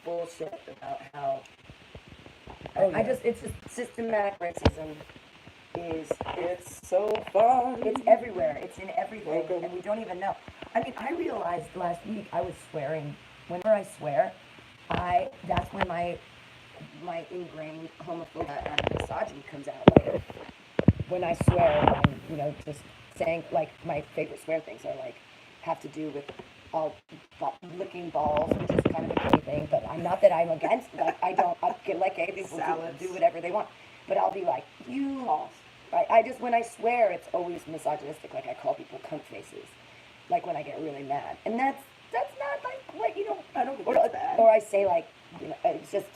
bullshit about how Oh, I yeah. just it's just systematic racism is It's so fun. it's everywhere. It's in everything, Welcome. and we don't even know. I mean, I realized last week I was swearing. Whenever I swear, that's when my ingrained homophobia and misogyny comes out. Like when I swear, I'm just saying like my favorite swear things are like have to do with all licking balls, which is kind of a gay thing. But I'm not that I'm against. Like I don't. I get like gay people Salads. do whatever they want. But I'll be like you. I just when I swear, it's always misogynistic. Like I call people cunt faces. Like when I get really mad, and that's not like what I don't think Or, that's bad. or I say like it's just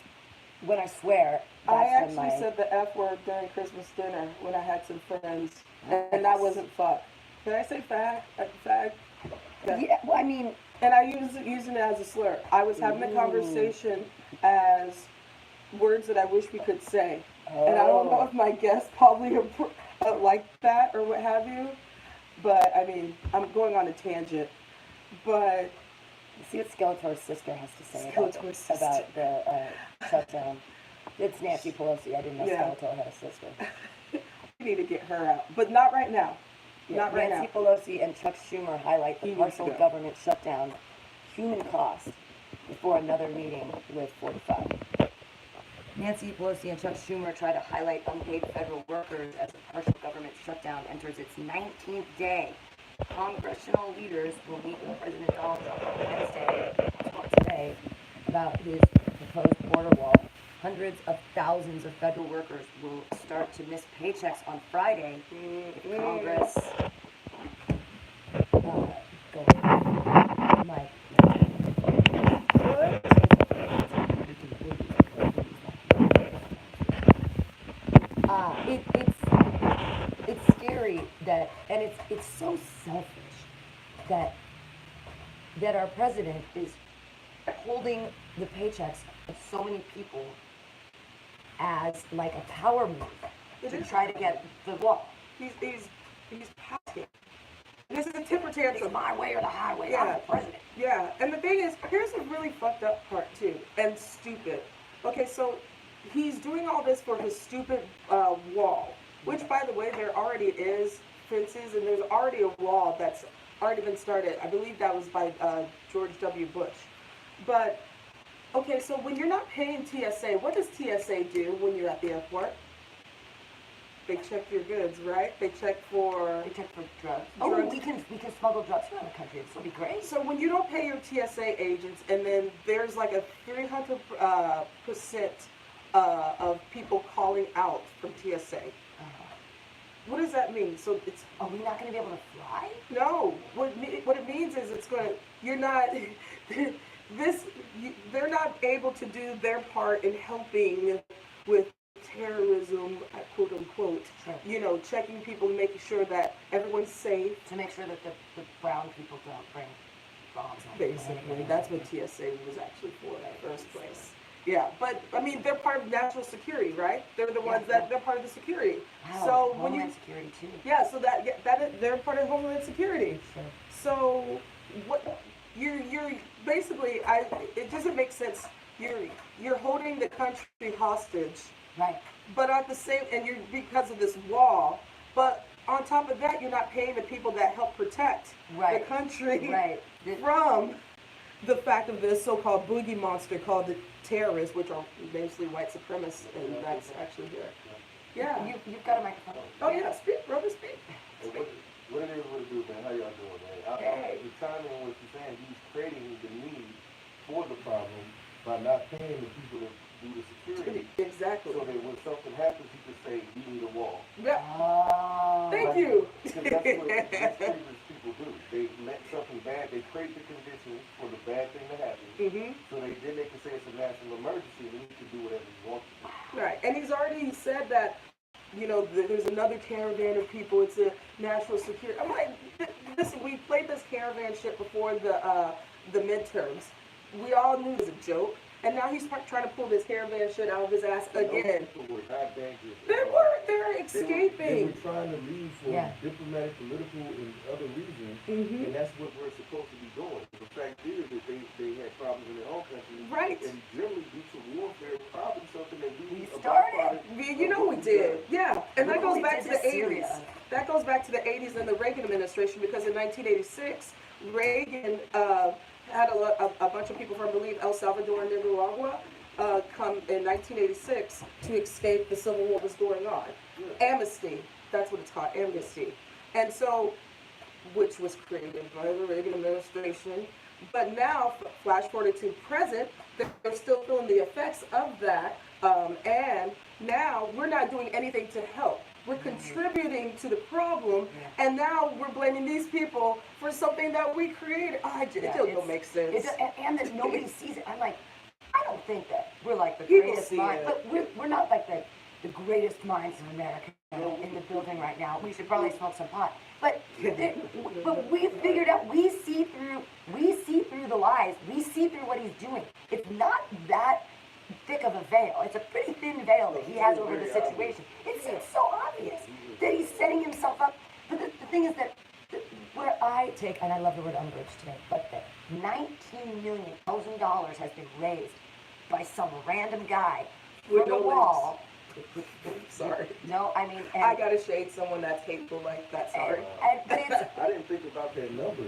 when I swear. I That's when actually said the F word during Christmas dinner when I had some friends, and that wasn't fuck. Did I say fag? Fag? Yeah, well, I mean, And I using it as a slur. I was having a conversation as words that I wish we could say. And I don't know if my guests probably like that or what have you. But I mean, I'm going on a tangent. But see what Skeletor's sister has to say Skeletor's sister. about the shutdown. It's Nancy Pelosi. I didn't know Yeah. Skeletor had a sister. we need to get her out. But not right now. Yeah, Not right Nancy now. Pelosi and Chuck Schumer highlight He the needs to partial go. government shutdown human cost before another meeting with 45. Nancy Pelosi and Chuck Schumer try to highlight unpaid federal workers as the partial government shutdown enters its 19th day. Congressional leaders will meet with President Donald Trump on Wednesday, today, about his proposed border wall. Hundreds of thousands of federal workers will start to miss paychecks on Friday if Congress Mike. It's scary that, and it's so selfish that our president is holding the paychecks of so many people as like a power move to try to get the wall. He's passing. This is a temper It's tantrum. my way or the highway. Yeah. I'm the president. Yeah, and the thing is, here's a really fucked up part too, and stupid. Okay, so he's doing all this for his stupid wall, which, by the way, there already is fences, and there's already a wall that's already been started. I believe that was by George W. Bush. But okay, so when you're not paying TSA, what does TSA do when you're at the airport? They check your goods, right? They check for. They check for drugs. Oh, Drugs. we can smuggle drugs around the country. This will be great. So when you don't pay your TSA agents, and then there's like a 300% of people calling out from TSA. What does that mean? So it's Are we not going to be able to fly? no. What it means is it's going to. You're not. They're not able to do their part in helping with terrorism, quote unquote. Sure. You know, checking people, making sure that everyone's safe. To make sure that the brown people don't bring bombs. Basically, that's what TSA was actually for in the first place. Yeah, but I mean, they're part of national security, right? They're the ones that they're part of the security. Wow, So when Homeland Security too. yeah, so they're part of Homeland Security. Sure. So what you're basically it doesn't make sense. You're holding the country hostage, Right. but at the same and you're because of this wall. But on top of that, you're not paying the people that help protect Right. the country Right. from the fact of this so-called boogie monster called the terrorists, which are basically white supremacists, and that's actually here. Yeah. You've got a microphone. Oh yeah, speak, brother, speak. Hey, what it is, what it do, man? How y'all doing, man? Hey. The timing on what you're saying, he's creating the need for the problem by not paying the people to do the security. Exactly. So that when something happens, he can say, "We need a wall." Yeah. Oh. Thank you. Because that's what these previous people do. They let something bad, they create the conditions for the bad thing to happen. Mhm. So then they can say it's a national emergency and he can do whatever he wants to do. Right, and he's already said that. You know, there's another caravan of people. It's a national security. I'm like, listen, we played this caravan shit before the midterms. We all knew it was a joke. and now he's trying to pull this hairband shit out of his ass again. Those people were not dangerous. They're They escaping. were trying to leave for Yeah. diplomatic, political, and other reasons, Mhm. and that's what we're supposed to be doing. The fact is that they had problems in their own country, Right. and generally due to warfare, probably something that We we started. You know we did, yeah, and that Look goes what we back did to the to Syria. 80s. That goes back to the 80s and the Reagan administration, because in 1986, Reagan had a bunch of people from, I believe, El Salvador and Nicaragua come in 1986 to escape the civil war that was going on. Amnesty, that's what it's called, amnesty. And so, which was created by the Reagan administration. But now, flash forward to present, they're still feeling the effects of that. And now we're not doing anything to help. We're contributing to the problem, and now we're blaming these people for something that we created. It Yeah, just don't make sense. And that nobody sees it. I'm like, I don't think that we're like the People greatest see minds, it. but we're not like the greatest minds in America in the building right now. We should probably smoke some pot. But we figured out we see through the lies. We see through what he's doing. It's not that thick of a veil. It's a pretty thin veil that he has over the situation. It's so obvious that he's setting himself up. But the thing is that where I take, and I love the word umbrage today, but that $19 million has been raised by some random guy With from no the wall. Sorry. No, I mean, and, I gotta shade someone that's hateful like that. Sorry. but it's I didn't think about that number.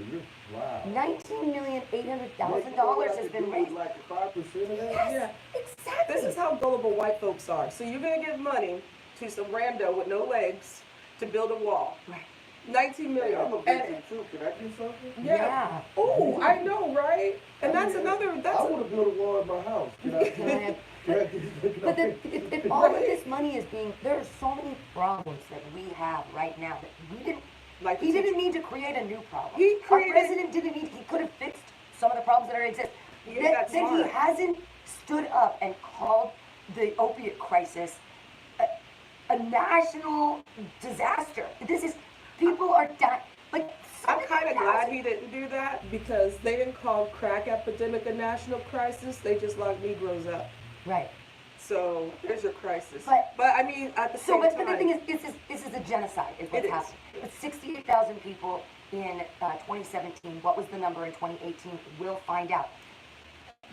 Wow. $19,800,000 has been raised. Like 5% of that. Yes, Yeah. exactly. This is how gullible white folks are. So you're gonna give money to some rando with no legs to build a wall. Right. 19 Hey, million. I'm a And victim too. Can I do something? yeah. Oh, I know, right? And that's another. I That's would have built a wall in my house. Can I? Yeah. Can I But if all of this money is being, there are so many problems that we have right now that we didn't, like he didn't need to create a new problem. He Our created- president didn't need, he could have fixed some of the problems that already exist. He That got he smart. hasn't stood up and called the opiate crisis a national disaster. This is, people are dying, like, I'm kind of glad 70,000. he didn't do that, because they didn't call crack epidemic a national crisis. They just locked Negroes up. Right. So there's your crisis. But- I mean, at the So, same but time, the thing is, this is a genocide, is what's It is. happening. But 68,000 people in 2017, what was the number in 2018? We'll find out.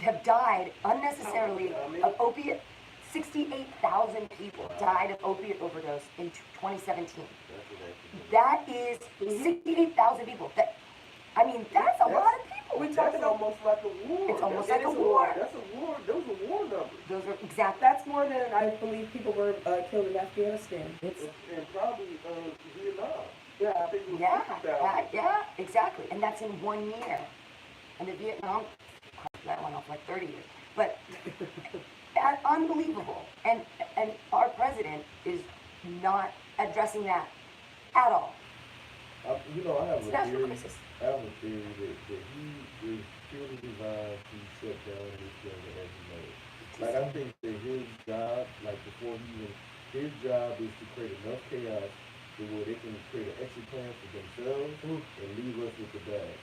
Have died unnecessarily of opiate. 68,000 people died of opiate overdose in 2017. That is 68,000 people. I mean, that's a lot of people. we That's talking about almost like a war. It's almost That's- like a it is war. That's a war. Those are war numbers. Those are exactly. that's more than I believe people were killed in Afghanistan. It's And probably Vietnam. Yeah. I think it was yeah, 50,000. yeah, exactly, and that's in 1 year. And the Vietnam, that went off like 30 years. But unbelievable. And our president is not addressing that at all. I have It's a national theory. crisis. I have a theory that he is purely designed to shut down his government as he knows. Like, I think that his job, like before he even, his job is to create enough chaos to where they can create an exit plan for themselves and leave us with the bag.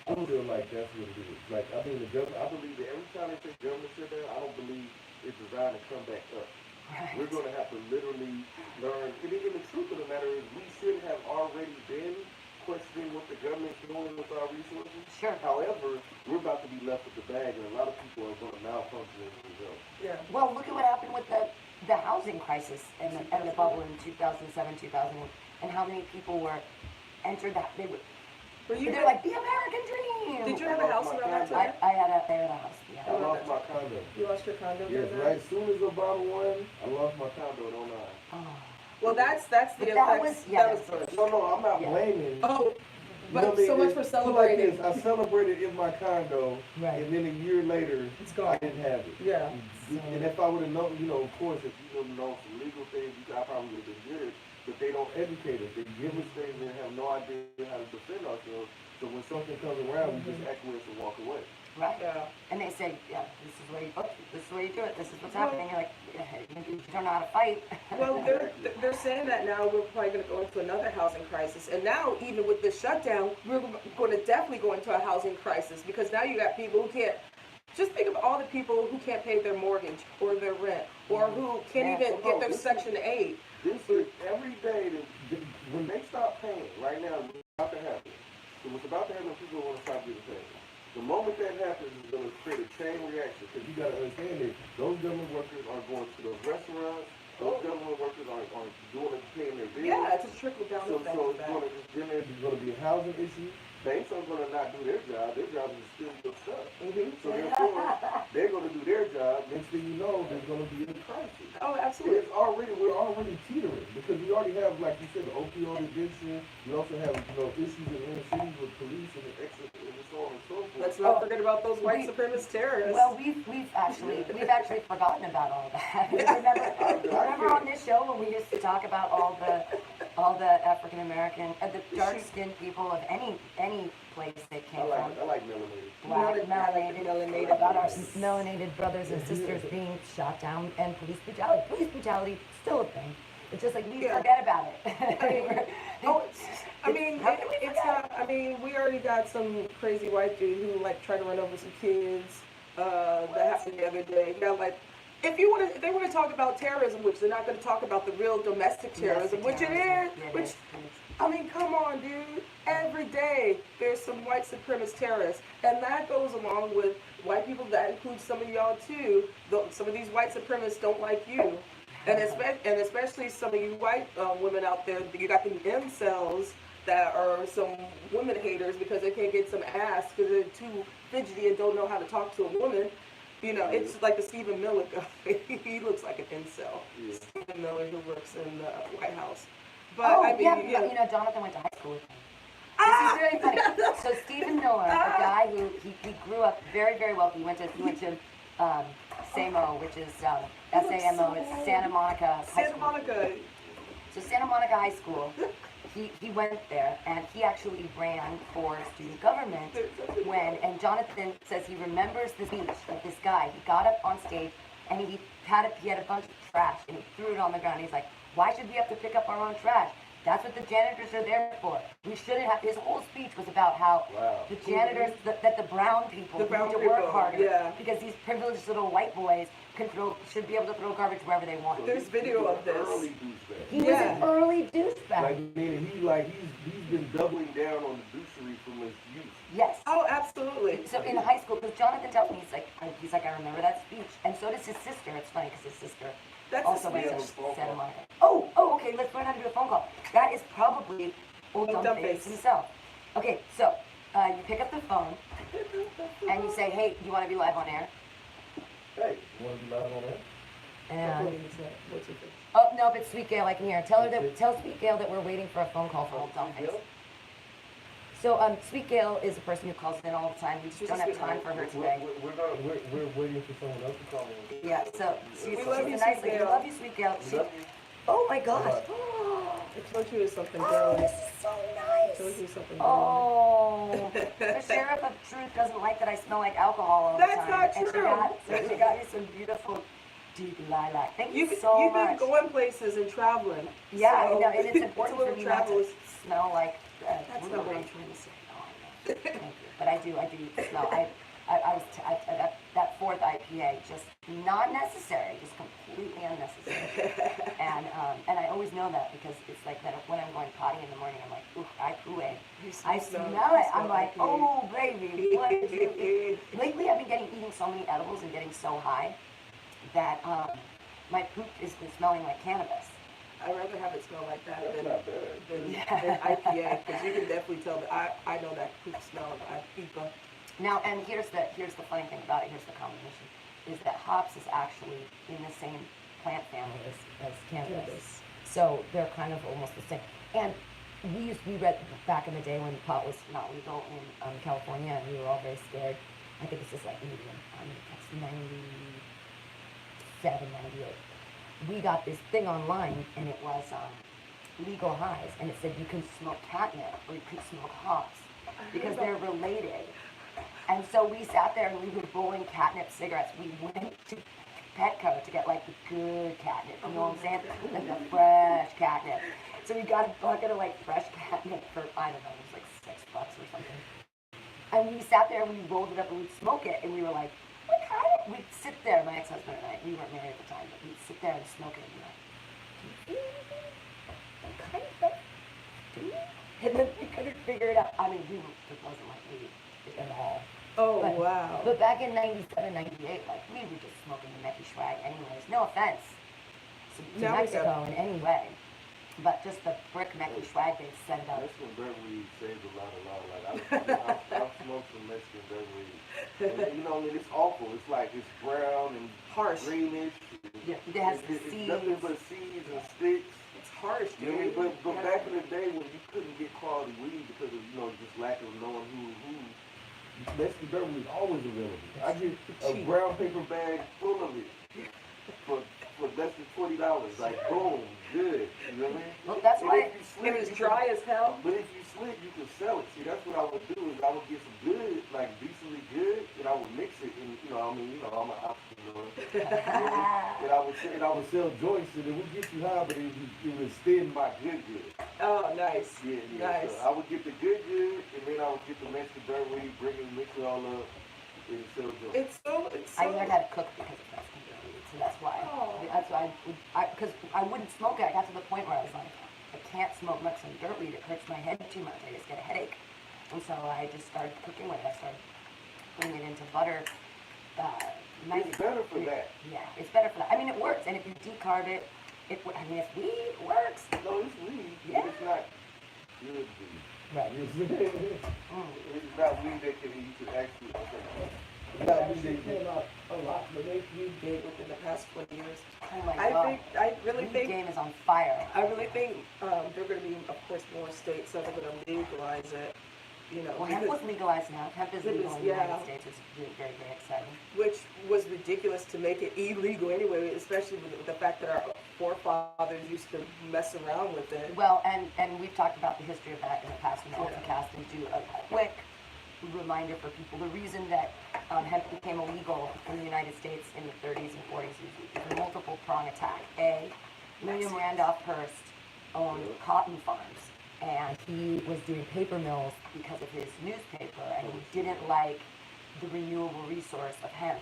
I feel like that's what it is. Like, I mean, the government, I believe that every time they say government shut down, I don't believe it's designed to come back up. We're Right. going to have to literally learn. And even the truth of the matter is, we should have already been questioning what the government's doing with our resources. Sure. However, we're about to be left with the bag, and a lot of people are going to malfunction as a result. Yeah. Well, look at what happened with the housing crisis and the bubble in 2007, 2001, and how many people were entered that they're like the American dream. Did you have a house around that time? I had a house. I Yeah. lost my condo. You lost your condo? Yes, during that? right. As soon as Obama won, I lost my condo in 09. Oh. Well, that's the But effect. that was- yeah, that was that's- Bush. No, I'm not Yeah. blaming. Oh, but You know what I so mean? much for It's like celebrating. this. I celebrated in my condo, Right. and then a year later, It's I gone. didn't have it. Yeah. And if I would have known, of course, if you would have known some legal things, I probably would have been good. But they don't educate us. They give us things and have no idea how to defend ourselves. So when something comes around, we just acquiesce and walk away. Right. Yeah. And they say, yeah, this is where you book, this is where you do it, this is what's happening. You're like, yeah, you don't know how to fight. Well, they're saying that now we're probably going to go into another housing crisis. And now, even with this shutdown, we're going to definitely go into a housing crisis, because now you got people who can't Just think of all the people who can't pay their mortgage or their rent, or who can't Yeah. even get their Section 8. This is every day when they stop paying, right now, what's about to happen. So what's about to happen, people want to stop getting paid. The moment that happens, it's going to create a chain reaction, because you got to understand that those government workers are going to those restaurants, those government workers are doing it, paying their bills. Yeah, it's a trickle down So, effect. so of it's that. going to, then there's going to be a housing issue. Banks are going to not do their job. Their job is to steal your stuff. Mhm. So therefore, they're going to do their job. Next thing you know, there's going to be a crisis. Oh, absolutely. We're already teetering, because we already have, like you said, the opioid addiction. We also have, issues in inner cities with police and so on and so forth. Let's not forget about those white supremacist terrorists. Well, we've actually forgotten about all of that. remember on this show when we used to talk about all the African American, the dark skinned people of any place they came from. I like melanated. Black, Melanated. about our melanated brothers and sisters being shot down, and police brutality. Police brutality still a thing. It's just like we forget about it. It's not. I mean, we already got some crazy white dude who try to run over some kids. That happened the other day. Yeah, if they want to talk about terrorism, which they're not going to talk about the real domestic terrorism, which it is. I mean, come on, dude. Every day there's some white supremacist terrorists, and that goes along with white people. That includes some of y'all too. Some of these white supremacists don't like you, and especially some of you white women out there. You got the incels that are some women haters because they can't get some ass because they're too fidgety and don't know how to talk to a woman. It's like the Stephen Miller guy. He looks like an incel. Yeah. Stephen Miller, who works in the White House. But Jonathan went to high school with me. This is very funny. So Stephen Miller, a guy who he grew up very, very wealthy. He went to SAMO, which is SAMO. It's Santa Monica High School. Santa Monica. So Santa Monica High School. He went there, and he actually ran for student government and Jonathan says he remembers the speech of this guy. He got up on stage and he had a bunch of trash and he threw it on the ground. He's like, why should we have to pick up our own trash? That's what the janitors are there for. We shouldn't have. His whole speech was about how the janitors, that the brown people need to work harder because these privileged little white boys should be able to throw garbage wherever they want. There's video of this. Early douchebag. He was an early douchebag. He's been doubling down on the douchery from his youth. Yes. Oh, absolutely. So in high school, because Jonathan tells me, he's like, I remember that speech, and so does his sister. It's funny because his sister also went to Santa Monica. Oh, okay. Let's learn how to do a phone call. That is probably old Dumbface himself. Okay, so you pick up the phone and you say, hey, do you want to be live on air? Hey, you want to be live on air? And What's your face? oh no, but Sweet Gail, I can hear. Tell Sweet Gail that we're waiting for a phone call from old Dumbface. So Sweet Gail is a person who calls in all the time. We just don't have time for her today. We're waiting for someone else to call in. Yeah, so she's We love a you, nice Sweet lady. We Gail. love you, Sweet Gail. Oh my gosh. I told you it was something Oh, girly. this is so I told nice. you something girly. Oh, the sheriff of truth doesn't like that I smell like alcohol all the That's time. not And true. she got me some beautiful deep lilac. Thank you You've so been much. going places and traveling. Yeah, I so know, and it's important a for little me not to travel. smell like That's not what rude. I'm trying to say. Thank you. But I do smell. That fourth IPA, just not necessary, just completely unnecessary. And I always know that because it's like that when I'm going potty in the morning, I'm like, ooh, I poo-ay. I smell it. I'm like, oh, baby, what did you eat? Lately, I've been eating so many edibles and getting so high that my poop has been smelling like cannabis. I'd rather have it smell like that than Not bad. IPA, because you can definitely tell that I know that poop smell of IPA. Now, and here's the funny thing about it. Here's the combination: is that hops is actually in the same plant family as cannabis. So they're kind of almost the same. And we read back in the day when pot was not legal in California, and we were all very scared. I think this is like medium. That's 97, 98. We got this thing online, and it was legal highs, and it said you can smoke catnip or you can smoke hops because they're related. And so we sat there and we were rolling catnip cigarettes. We went to Petco to get like the good catnip, you know what I'm saying? Like the fresh catnip. So we got a bucket of like fresh catnip for, I don't know, it was like $6 or something. And we sat there and we rolled it up and we'd smoke it, and we were like, Like, we'd sit there, my ex-husband and I, we weren't married at the time, but we'd sit there and smoke it and be like, do you feel anything? I'm kind of, do you? And then we couldn't figure it out. I mean, it wasn't like weed at all. Oh, But- wow. But back in 97, 98, like, we were just smoking the Mecky Schwag anyways. No offense to Now we Mexico in any way. But just the brick Mecky Schwag they send up. Mexican Beverly saves a lot of lives. Like I've smoked some Mexican Beverly, and you know, I mean, it's awful. It's like it's brown and Harsh. greenish. Yeah, it has It's seeds. nothing but seeds and sticks. It's harsh, You know, dude. but back in the day when you couldn't get quality weed because of just lack of knowing who. Mexican Beverly is always available. I get a Cheap. brown paper bag full of it for less than $20. Like boom, good. You know what I mean? Well, that's And why if you slip, It was you dry can- as hell. But if you slip, you can sell it. See, that's what I would do is I would get some good, like decently good, and I would mix it. And I'm an entrepreneur. And I would sell joints, and it would get you high, but it would extend my good. Oh, nice. Yeah. Nice. So I would get the good, and then I would get the Mexican Beverly, bring it, mix it all up, and sell joints. It's so. I learned how to cook because of Mexican Beverly, so that's why. Oh. That's why because I wouldn't smoke it. I got to the point where I was like, I can't smoke Mexican dirt weed. It hurts my head too much. I just get a headache. And so I just started cooking with it. I started putting it into butter. It's better for that. Yeah, it's better for that. I mean, it works. And if you decarb it, it's weed, it works. No, it's weed, Yeah. but it's not good weed. Right. It's not weed that you can actually. It's It not weed actually that came out a lot to make you big within the past 20 years. Oh my God. I really Weed think game is on fire. there are going to be, of course, more states that are going to legalize it. You know, Well, hemp because- was legalized now. Hemp is It legal was- in the United yeah. States. It's really very, very exciting. which was ridiculous to make it illegal anyway, especially with the fact that our forefathers used to mess around with it. Well, and we've talked about the history of that in the past in the Yeah. AltaCast, and do a quick reminder for people. The reason that hemp became illegal in the United States in the 30s and 40s is a multiple prong attack. A, William Randolph Hearst owned cotton farms, and he was doing paper mills because of his newspaper, and he didn't like the renewable resource of hemp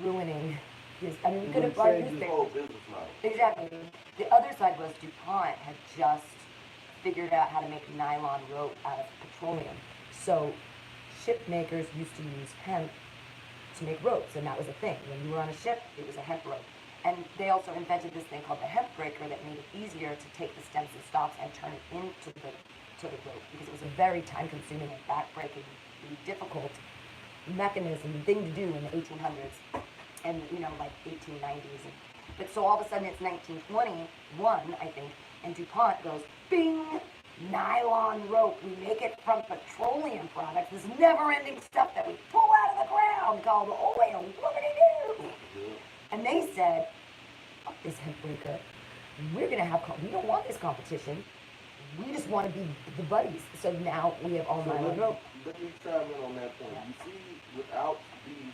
ruining his. I mean, he It could would have bought change his newspapers. whole business model. Exactly. The other side was DuPont had just figured out how to make nylon rope out of petroleum. So ship makers used to use hemp to make ropes, and that was a thing. When you were on a ship, it was a hemp rope. And they also invented this thing called the hemp breaker that made it easier to take the stems and stalks and turn it into the rope, because it was a very time-consuming and back-breaking, really difficult mechanism, thing to do in the 1800s and, like 1890s. But so all of a sudden it's 1921, I think, and DuPont goes, bing, nylon rope. We make it from petroleum products, this never-ending stuff that we pull out of the ground called oil. Whoopity-doo. And they said, fuck this hemp breaker. We're going to have, we don't want this competition. We just want to be the buddies. So now we have all So nylon rope. let me chime in on that point. You see, without these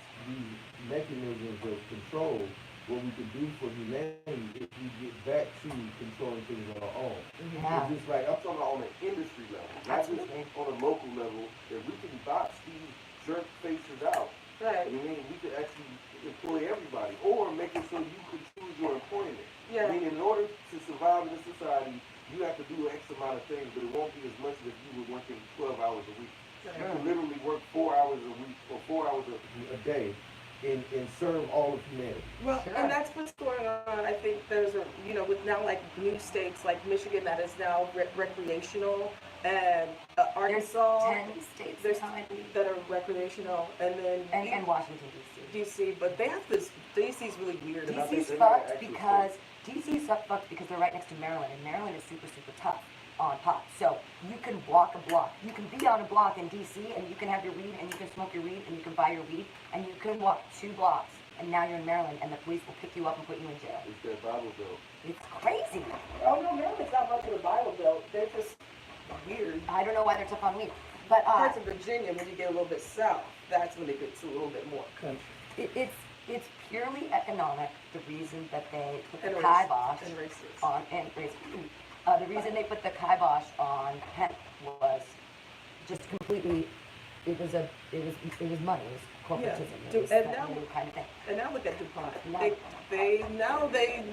mechanisms of control, what we could do for humanity if we get back to controlling things on our own. Yeah. It's just like, I'm talking about on an industry level, not just Absolutely. on a local level, that we can box these jerk faces out. Right. I mean, we could actually employ everybody, or make it so you can choose your employment. Yeah. I mean, in order to survive in this society, you have to do X amount of things, but it won't be as much as if you were working 12 hours a week. You can literally work 4 hours a week or 4 hours a day and serve all of humanity. Well, Sure. and that's what's going on. I think there's with now like new states like Michigan that is now recreational, and There's Arkansas 10 states there's now, I believe. that are recreational, and then And Washington, D.C. DC, but they have this. DC's really weird about DC's this. fucked because fucked because they're right next to Maryland, and Maryland is super, super tough on pot. So you can walk a block. You can be on a block in DC, and you can have your weed, and you can smoke your weed, and you can buy your weed, and you can walk 2 blocks, and now you're in Maryland, and the police will pick you up and put you in jail. It's that Bible Belt. It's crazy. Oh no, Maryland's not much of a Bible Belt. They're just weird. I don't know why they're tough on weed, but Parts of Virginia, when you get a little bit south, that's when it gets a little bit more country. it's purely economic. The reason that they put the And kibosh and racist. on and racist. The reason they put the kibosh on hemp was just completely. It was money. It was corporatism. Do- It was and that now- new kind of thing. And now look at DuPont. Now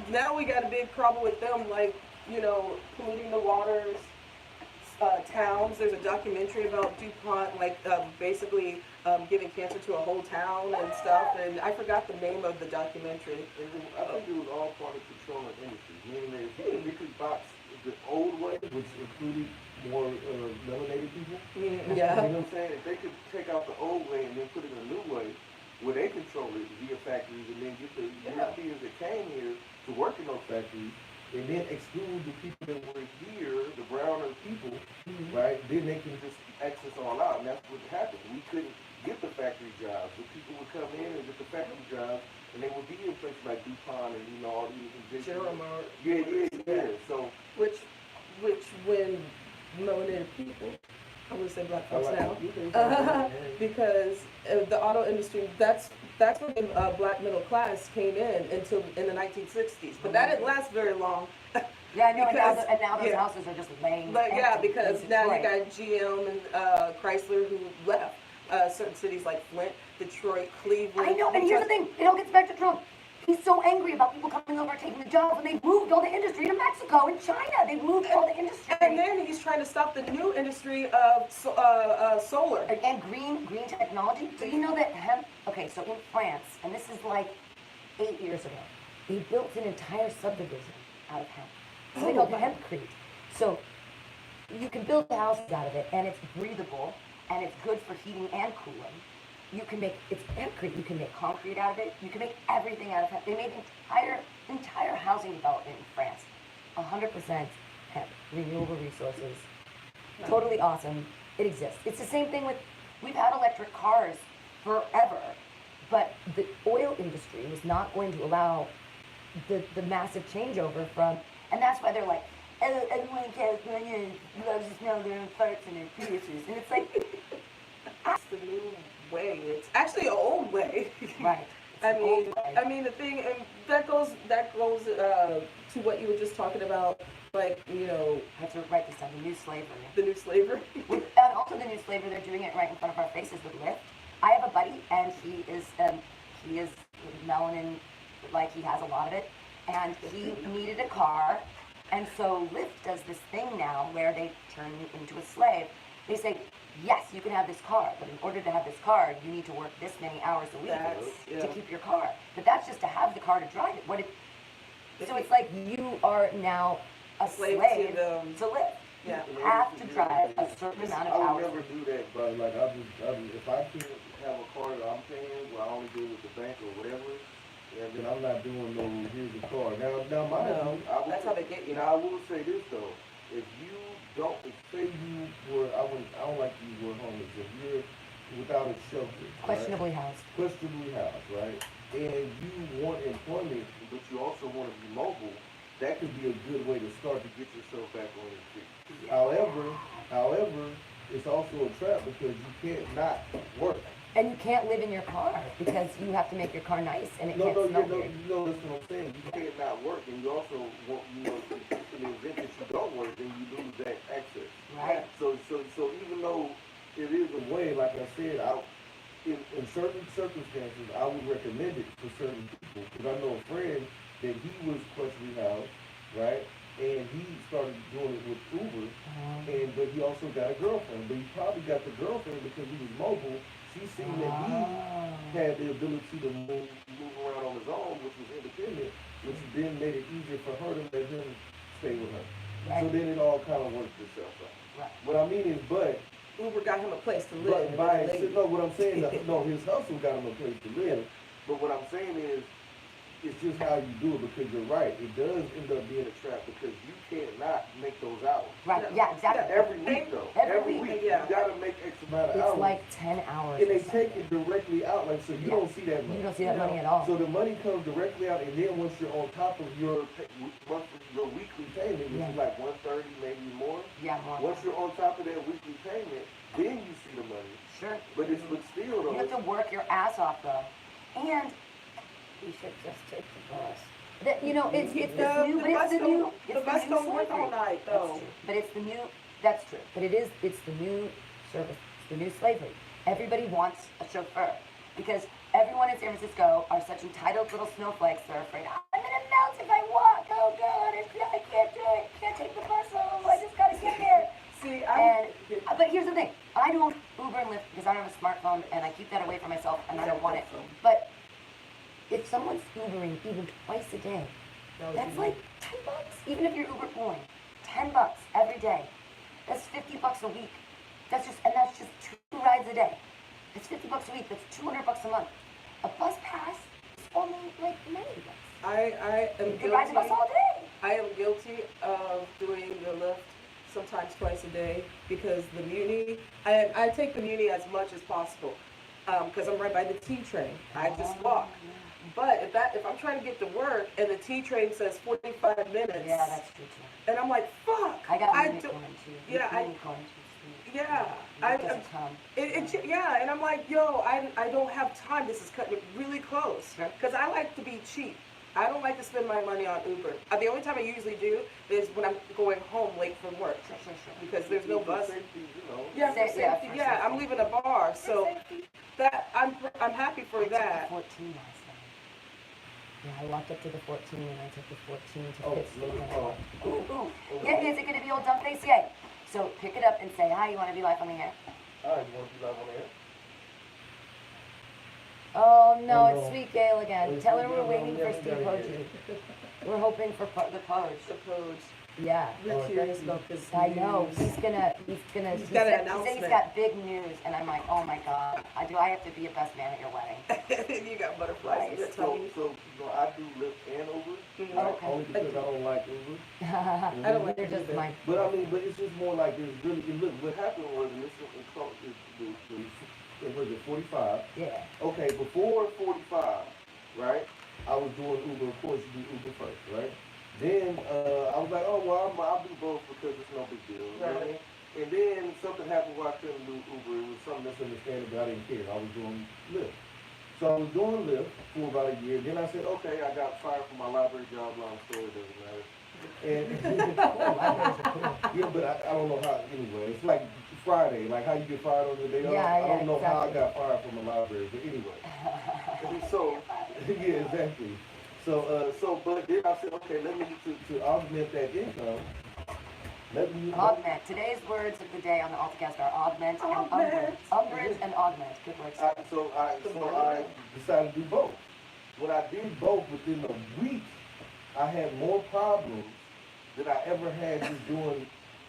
Now we got a big problem with them, like, you know, polluting the waters, towns. There's a documentary about DuPont, like, basically giving cancer to a whole town and stuff. And I forgot the name of the documentary. I think it was all part of controlling industry, meaning that if we could box the old way, which included more melanated people, you know Yeah. what I'm saying? If they could take out the old way and then put it in a new way, where they control it via factories and then get the Europeans that came here to work in those factories and then exclude the people that were here, the browner people, right? Then they can just X us all out, and that's what happened. We couldn't get the factory jobs. The people would come in and get the factory jobs, and they would be in places like DuPont and, you know, all these General Yeah. So, Which when melanated people, I would say black folks now, now. because the auto industry, that's when the black middle class came in the 1960s. But that didn't last very long. Yeah, I know, Because- and now those yeah. houses are just laying But yeah, empty because in now you Detroit. got GM and Chrysler who left certain cities like Flint, Detroit, Cleveland. I know, and here's the thing, it all gets back to Trump. He's so angry about people coming over and taking the jobs, and they've moved all the industry to Mexico and China. They've moved all the industry. And then he's trying to stop the new industry of solar. And green technology. Do you know that hemp? Okay, so in France, and this is like 8 years ago, they built an entire subdivision out of hemp. So they call it hempcrete. So you can build houses out of it, and it's breathable, and it's good for heating and cooling. You can make it's hempcrete. You can make concrete out of it. You can make everything out of hemp. They made entire housing development in France, 100% hemp, renewable resources. Totally awesome. It exists. It's the same thing with, we've had electric cars forever, but the oil industry was not going to allow the massive changeover from, and that's why they're like, oh, everyone in California loves to smell their own farts and their Priuses. And it's like, It's the new way. It's actually an old way. right. It's I an old mean, way. the thing, and that goes to what you were just talking about, like, you know, I have to write this down, the new slavery. the new slavery. And also the new slavery, they're doing it right in front of our faces with Lyft. I have a buddy, and he is melanin, like he has a lot of it, and he needed a car, and so Lyft does this thing now where they turn you into a slave. They say, yes, you can have this car, but in order to have this car, you need to work this many hours a week That's- to yeah. keep your car. But that's just to have the car to drive it. So it's like you are now a Slave slave to them. to Lyft. Yeah. You have to drive a certain amount of I would hours. never do that, but like if I can't have a car that I'm paying, where I only deal with the bank or whatever, and then I'm not doing no here's the car. Now mind No, you, I would that's how they get you. Now I will say this though, if you don't, say you were, I don't like to use the word homeless. If you're without a shelter, right? Questionably housed. Questionably housed, right? And you want employment, but you also want to be mobile, that could be a good way to start to get yourself back on your feet. However, it's also a trap because you can't not work. And you can't live in your car because you have to make your car nice and it can't smell weird. That's what I'm saying. You can't not work, and you also want, in the event that you don't work, then you lose that access. Right. So even though it is a way, like I said, in certain circumstances, I would recommend it for certain people because I know a friend that he was questioning housed, right? And he started doing it with Uber, but he also got a girlfriend. But he probably got the girlfriend because he was mobile. She seen that he had the ability to move around on his own, which was independent, which then made it easier for her to let him stay with her. Right. So then it all kind of worked itself out. Right. What I mean is, but Uber got him a place to live. what I'm saying, no, his hustle got him a place to live. But what I'm saying is, it's just how you do it because you're right. It does end up being a trap because you cannot make those hours. Right, yeah, exactly. Every week though. Every Week. yeah. You gotta make X amount of It's hours. like 10 hours. And or they something. take it directly out, like, so you don't see that money. You don't see that money at all. So the money comes directly out, and then once you're on top of your weekly payment, which Yeah. is like 130, maybe more. Yeah, more. Once you're on top of that weekly payment, then you see the money. Sure. But still though. You have to work your ass off though. And you should just take the bus. It's The new, bus it's the new, don't- the bus don't work all slavery. night, That's though. true. But it's the new, that's true. But it's the new service, it's the new slavery. Everybody wants a chauffeur. because everyone in San Francisco are such entitled little snowflakes. They're afraid I'm gonna melt if I walk. Oh God, I can't do it. Can't take the bus home. I just gotta get there. See, But here's the thing: I don't Uber and Lyft because I don't have a smartphone, and I keep that away from myself, and I don't want it. But if someone's Ubering even twice a day, that's like $10. Even if you're Uber pulling, $10 every day. That's $50 a week. That's just 2 rides a day. That's $50 a week. That's $200 a month. A bus pass is only like $90. I am You can ride the bus guilty. all day. I am guilty of doing the Lyft sometimes twice a day because the Muni, I take the Muni as much as possible because I'm right by the T train. I just walk. But if I'm trying to get to work and the T train says 45 minutes, Yeah, that's true too. and I'm like, fuck. I got I unicorn do- too. yeah, I- Unicorn too. Yeah, It doesn't come. yeah, and I'm like, yo, I don't have time. This is cutting it really close Sure. because I like to be cheap. I don't like to spend my money on Uber. The only time I usually do is when I'm going home late from work Sure. because there's no bus. Safety, you know. Yeah, for Yeah, safety. for Yeah, I'm safety. leaving a bar, so that I'm happy for I took that. the 14 last night. Yeah, I walked up to the 14 and I took the 14 to Oh, Pittsburgh. little and I car. went, ooh. Yeah, is it going to be old dumb face? Yay. So pick it up and say, hi, you want to be live on the air? All right, you want to be live on air? Oh, no, Oh, it's no. Sweet Gail again. It's Tell her Sweet we're Gail, waiting yeah, for we Steve gotta Hoji. get We're hoping for the Poj. The codes. Yeah. Let's hear about this. I know. news. He's gonna, He's he got an said he's announcement. got big news, and I'm like, oh my God, do I have to be a best man at your wedding? You got butterflies in your So, tummy. you know, I do Lyft and Uber, Mhm. right? Okay. Only because I don't like Uber. I don't like They're just either. my. But I mean, but it's just more like there's really, and look, what happened was, and this was it 45? Yeah. Okay, before 45, right, I was doing Uber, of course you do Uber first, right? Then, I was like, oh, well, I'll do both because it's no big deal, you know what I mean? And then something happened where I couldn't do Uber, it was some misunderstanding, but I didn't care, I was doing Lyft. So I was doing Lyft for about a year, then I said, okay, I got fired from my library job, long story, doesn't matter. And, yeah, but I don't know how, anyway, it's like Friday, like how you get fired on the day off. Yeah, I don't yeah, know how I exactly. got fired from the library, but anyway. So, yeah, exactly. So, but then I said, okay, let me, to augment that income, let me. Augment. Today's words of the day on the AltaCast are augment and umbrage. Augment. Umbrage and augment. Good words. So I decided to do both. When I did both within a week, I had more problems than I ever had just doing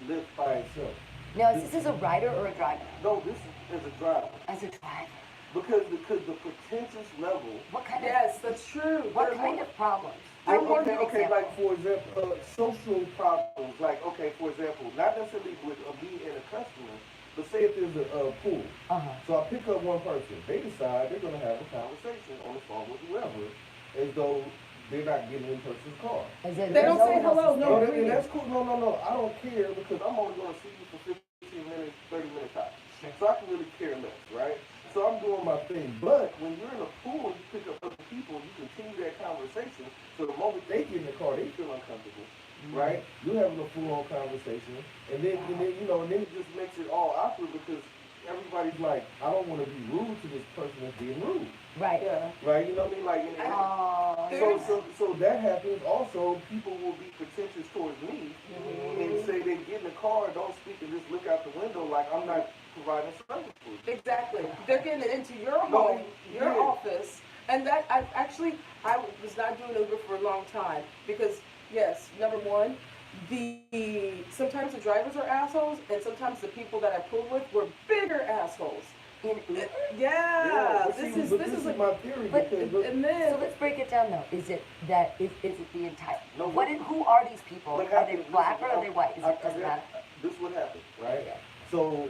Lyft by itself. Now, is this as a rider or a driver? No, this is as a driver. As a driver. Because the pretentious level. What kind of Yes, that's true. what They're kind more- of problems? I'm more Okay, Give me an example. like for example, social problems. Like, okay, for example, not necessarily with me and a customer, but say if there's a pool. Uh-huh. So I pick up one person. They decide they're gonna have a conversation on the phone with whoever, as though they're not getting in person's car. Is it, They don't no say one else hello, is no, there? No, greeting. that's cool. No. I don't care because I'm only gonna see you for 15 minutes, 30 minutes tops. Sure. So I can really care less, right? So I'm doing my thing. But when you're in a pool and you pick up other people, you continue that conversation. So the moment they get in the car, they feel uncomfortable, right? You're having a full-on conversation, and then and then it just makes it all awkward because everybody's like, I don't want to be rude to this person that's being rude, Right. Yeah. right? You know what I mean? Like, Oh, so that happens. Also, people will be pretentious towards me and say they get in the car, don't speak, and just look out the window like I'm not providing service for you. Exactly. They're getting it into your No, home, your yeah. office, and that I was not doing Uber for a long time because yes, number one, sometimes the drivers are assholes, and sometimes the people that I pulled with were bigger assholes. in Uber? Yeah, but this see, is but this is is a, my theory but- because look, and then So let's break it down though. Is it that is it the entire? No, Who are these people? what Are they happened- black or listen, are they white? Is it doesn't matter? This is what happened, right? Yeah. So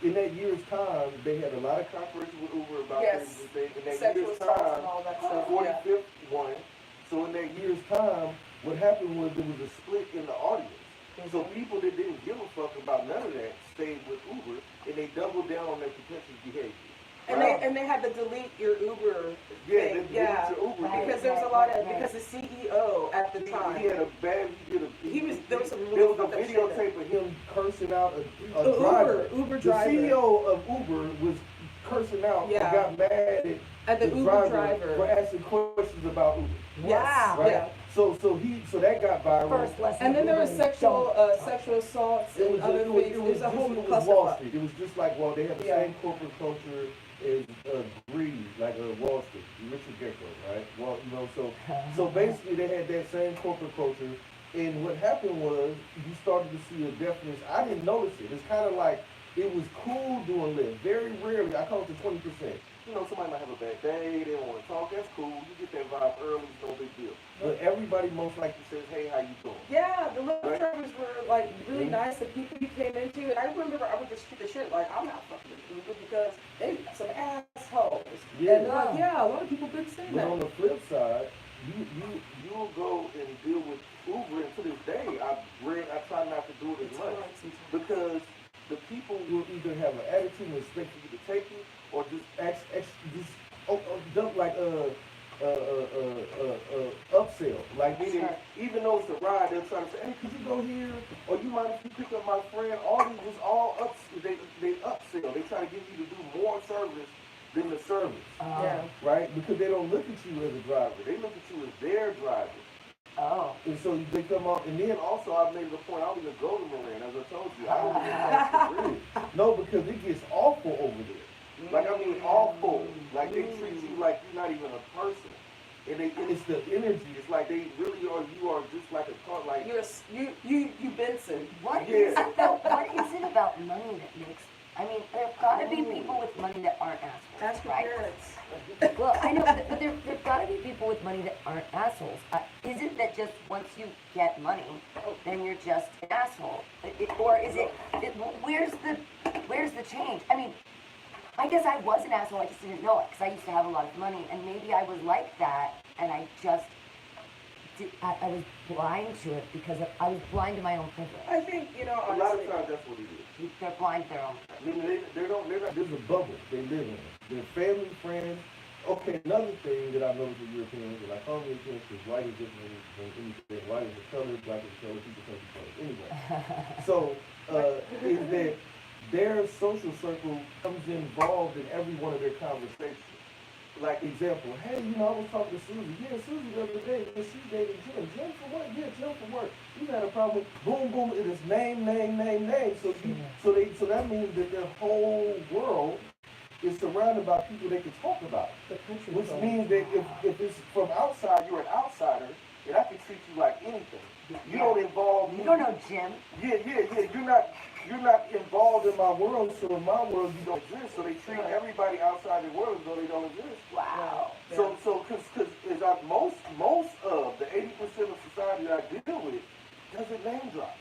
in that year's time, they had a lot of controversy with Uber about Yes. things. In that sexual year's assault time, and all that stuff. Yeah. 45th one. So in that year's time, what happened was there was a split in the audience. So people that didn't give a fuck about none of that stayed with Uber, and they doubled down on their pretentious behavior. And Right? they had to delete your Uber Yeah, thing. they Yeah. deleted your Uber Right. thing. Because there was a lot of Right. because the CEO at the He time. had a bad. There was some really There was a fucked up shit videotape of him cursing out a Uber driver. Uber The driver. CEO of Uber was cursing out Yeah. and got mad At the the Uber driver driver. for asking questions about Uber. Yes, Wow. Right? yeah. So that got viral. First lesson. And then there was Uber, sexual don't. sexual assaults It and was other it was, things. it There's was, a whole just, it was Wall clusterfuck. Street. It was just like, well, they have the Yeah. same corporate culture as greed, like Wall Street, Richard Gecko, right? Well, so basically they had that same corporate culture, and what happened was you started to see a definite. I didn't notice it. It's kind of like it was cool doing Lyft. Very rarely, I call it the 20%. Somebody might have a bad day, they don't want to talk. That's cool. You get that vibe early, no big deal. But everybody most likely says, "Hey, how you doing?" Yeah, the Lyft Right. drivers were like really Mhm. nice. The people you came into, and I remember I would just shoot the shit like I'm not fucking with Uber because they some assholes. Yeah. And they're like, yeah, a lot of people been saying But that. on the flip side, you'll go and deal with Uber, and to this day, I try not to do it as It's much hard sometimes. because the people will either have an attitude and expect you to take it, or just dump like upsell. Like meaning, Sure. even though it's a ride, they'll try to say, "Hey, could you go here?" Or "You mind if you pick up my friend?" All these was all ups. They upsell. They try to get you to do more service than the service. Yeah. Right? Because they don't look at you as a driver. They look at you as their driver. Oh. And so they come up, and then also I made the point, I don't even go to Moran, as I told you. I don't even cross the bridge. No, because it gets awful over there. Like, I mean, awful. Like, they treat you like you're not even a person. And it's the energy. It's like they really are, you are just like a car. Like, You Benson. What Yeah. is it about, what is it about money that makes, I mean, there've got to be people with money that aren't assholes, Ask your right? parents. Well, I know, but there've got to be people with money that aren't assholes. Is it that just once you get money, then you're just an asshole? Or is where's the change? I mean, I guess I was an asshole, I just didn't know it, because I used to have a lot of money, and maybe I was like that, and I just, I was blind to it, because I was blind to my own privilege. I think, a lot honestly. of times that's what it is. They're blind to their own I privilege. mean, they're not, there's a bubble they live in. Their family, friends. Okay, another thing that I noticed with Europeans, and I call them Europeans because white is different than anything. White is a color, black is a color, people can't be colors. Anyway, so is that their social circle comes involved in every one of their conversations. Like example, hey, I was talking to Susie. Yeah, Susie the other day, she's dating Jim. Jim for what? Yeah, Jim for work. You had a problem with boom, boom. It is name. So that means that their whole world is surrounded by people they can talk about. Which means that if it's from outside, you're an outsider, and I can treat you like anything. You don't involve me. You don't know Jim. Yeah. You're not involved in my world, so in my world you don't exist. So they treat everybody outside the world as though they don't exist. Wow. So because most of the 80% of society that I deal with doesn't name drop.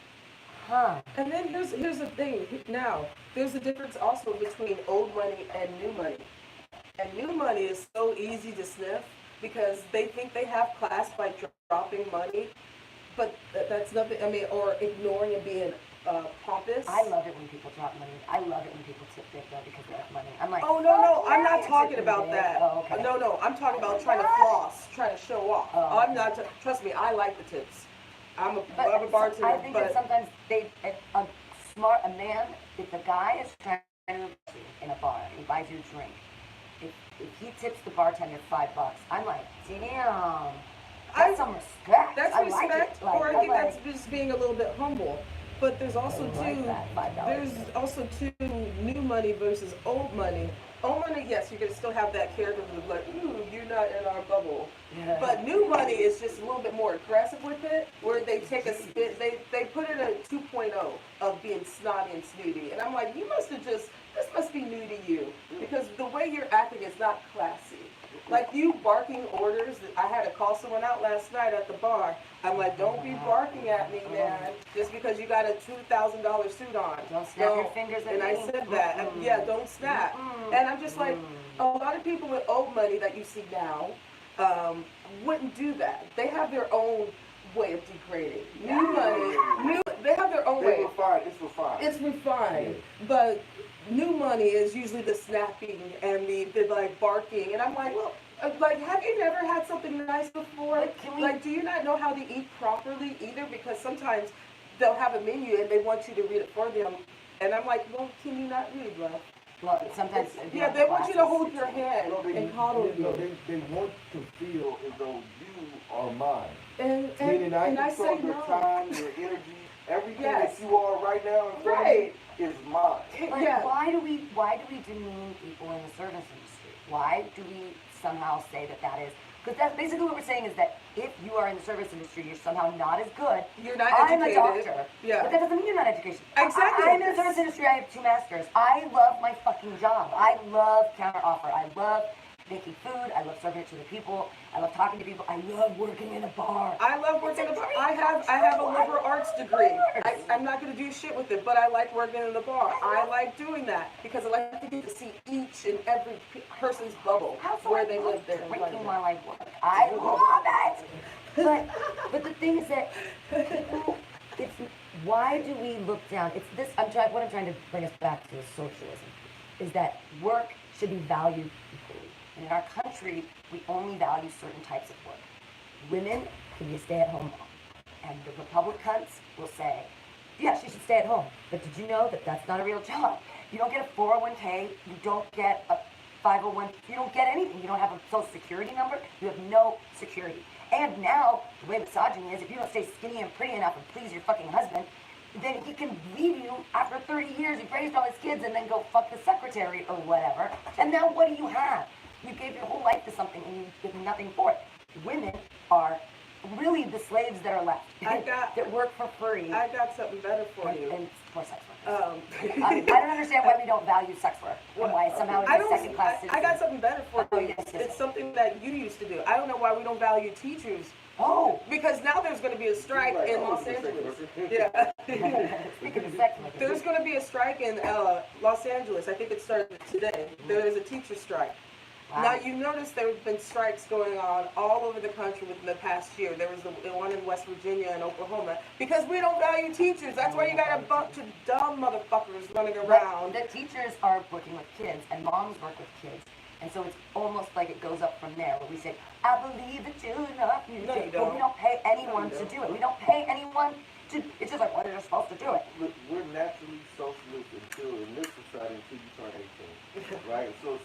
Huh. And then here's the thing. Now, there's a difference also between old money and new money. And new money is so easy to sniff because they think they have class by dropping money, but that's nothing. I mean, or ignoring and being pompous. I love it when people drop money. I love it when people tip big though because they have money. I'm like, Oh no, fuck I'm yeah, not you're talking tipping about big. that. Oh, okay. No, I'm talking about trying to floss, trying to show off. Oh. I'm not. Trust me, I like the tips. I'm a bartender, I think that but sometimes a man, if the guy is trying to impress you in a bar, he buys you a drink. If he tips the bartender $5, I'm like, damn, that's some respect. that's I respect. like it. Or I I'm think like, that's just being a little bit humble. But there's also I like that, $5. there's also new money versus old money. Old money, yes, you're gonna still have that character of like, ooh, you're not in our bubble. Yeah. But new money is just a little bit more aggressive with it, where they take a spin, they put in a 2.0 of being snotty and snooty. And I'm like, this must be new to you. Because the way you're acting is not classy. Like you barking orders, I had to call someone out last night at the bar. I'm like, don't be barking at me, man, just because you got a $2,000 suit on. Don't snap your fingers at And I me. said that, and yeah, don't snap. And I'm just like, a lot of people with old money that you see now wouldn't do that. They have their own way of degrading. New money, they have their own way. It's refined. It's refined, but new money is usually the snapping and the like barking, and I'm like, well, like, have you never had something nice before? Like, do you not know how to eat properly either? Because sometimes they'll have a menu and they want you to read it for them, and I'm like, well, can you not read, love? Well, sometimes. Yeah, they want you to hold your classes, hand No, and coddle they want to feel as though you are mine. And Meaning I and I say control your no. time, your energy, everything Yes. that you are right now in front Right. of me is mine. But Yeah. why do we demean people in the service industry? Why do we somehow say that that is? Because that's basically what we're saying is that if you are in the service industry, you're somehow not as good. You're not I'm a educated. doctor. Yeah. But that doesn't mean you're not educated. Exactly. I'm in the service industry. I have 2 masters. I love my fucking job. I love counter offer. I love making food. I love serving it to the people. I love talking to people. I love working in a bar. I love working in the bar. I have a liberal arts degree. I'm not gonna do shit with it, but I like working in the bar. I like doing that because I like to get to see each and every person's bubble Also, where I they love live there. drinking while I work. I love it. But the thing is that people, it's why do we look down? It's this. What I'm trying to bring us back to is socialism. Is that work should be valued equally. And in our country, we only value certain types of work. Women can be a stay-at-home mom, and the Republicans will say, yeah, she should stay at home. But did you know that that's not a real job? You don't get a 401k. You don't get a 501. You don't get anything. You don't have a social security number. You have no security. And now, the way misogyny is, if you don't stay skinny and pretty enough and please your fucking husband, then he can leave you after 30 years. You've raised all his kids and then go fuck the secretary or whatever. And now what do you have? You gave your whole life to something and you get nothing for it. Women are really the slaves that are left. That work for free. I got something better for you. And for sex workers. I I don't understand why we don't value sex work and why somehow it's a second-class citizen. I got something better for Oh, you. yes, yes. It's something that you used to do. I don't know why we don't value teachers. Oh, Because now there's going to be a strike Like, in oh, Los it's a Angeles. sex Yeah. speaking of sex workers. There's going to be a strike in Los Angeles. I think it started today. There is a teacher strike. Wow. Now, you notice there have been strikes going on all over the country within the past year. There was the one in West Virginia and Oklahoma. Because we don't value teachers. That's why you got a bunch of dumb motherfuckers running around. The teachers are working with kids, and moms work with kids. And so it's almost like it goes up from there, where we say, I believe that you love me. No, you But we don't. don't pay anyone No, you to don't. do it. We don't pay anyone to, it's just like, well, you're supposed to do it. Look, we're naturally socialist in this society until you turn 18, right? So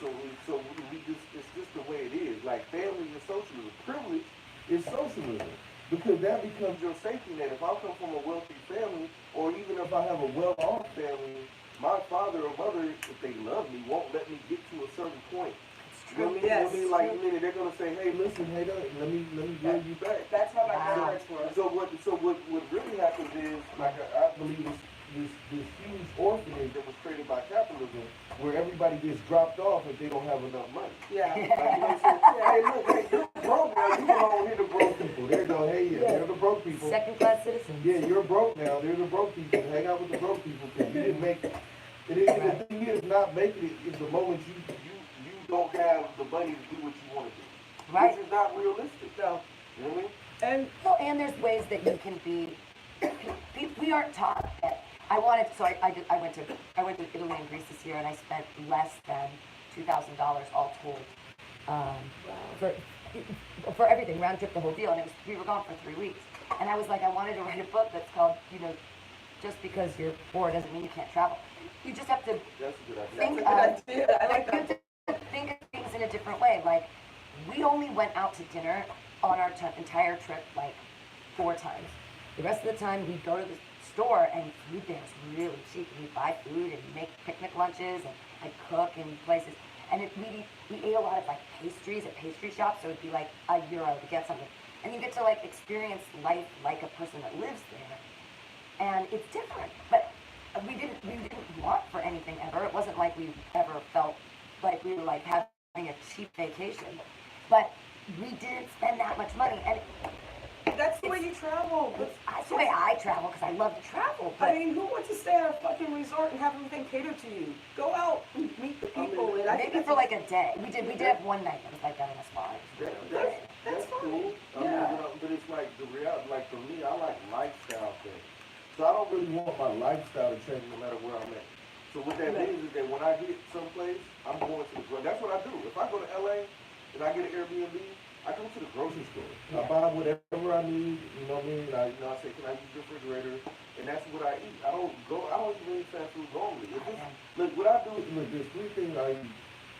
we just, it's just the way it is. Like family is socialism. Privilege is socialism. Because that becomes your safety net. If I come from a wealthy family, or even if I have a well-off family, my father or mother, if they love me, won't let me get to a certain point. You know what I mean? Yes. You know what I mean? Like, they're gonna say, hey, listen, hey, let me build you back. That's how my Wow. parents were. So what really happens is, like I believe this huge orphanage that was created by capitalism, where everybody gets dropped off if they don't have enough money. Yeah. Like, you know what I'm saying? Hey, look, hey, you're broke now. You belong here to broke people. There you go. Hey, yeah, they're the broke people. Second-class citizens. Yeah, you're broke now. They're the broke people. Hang out with the broke people because you didn't make it. The thing is, not making it is the moment you don't have the money to do what you want to do. Right. Which is not realistic. No. You know what I mean? And Well, and there's ways that you can be. We aren't taught that. I went to Italy and Greece this year, and I spent less than $2,000 all told for everything, round trip, the whole deal. And we were gone for 3 weeks, and I was like, I wanted to write a book that's called, just because you're poor doesn't mean you can't travel. You just have to That's a good idea. think that's a of good idea. I like you have that. to think of things in a different way. Like, we only went out to dinner on our entire trip like 4 times. The rest of the time, we'd go to the store, and food there is really cheap. We'd buy food and make picnic lunches and cook in places. And we ate a lot of like pastries at pastry shops, so it'd be like €1 to get something. And you get to like experience life like a person that lives there. And it's different, but we didn't want for anything ever. It wasn't like we ever felt like we were like having a cheap vacation, but we didn't spend that much money. And That's the way you travel. that's the way I travel because I love to travel. But I mean, who wants to stay at a fucking resort and have everything catered to you? Go out and meet the people. And I think maybe for like a day. We did have one night that was like that in a spa. That's cool. Yeah. But it's like the reality. Like for me, I like lifestyle things. So I don't really want my lifestyle to change no matter where I'm at. So what that means is that when I get someplace, I'm going to the ground. That's what I do. If I go to LA and I get an Airbnb, I go to the grocery store. I buy whatever I need, you know what I mean? I say, can I use your refrigerator? And that's what I eat. I don't eat any fast food normally. Look, what I do is, there's three things I eat.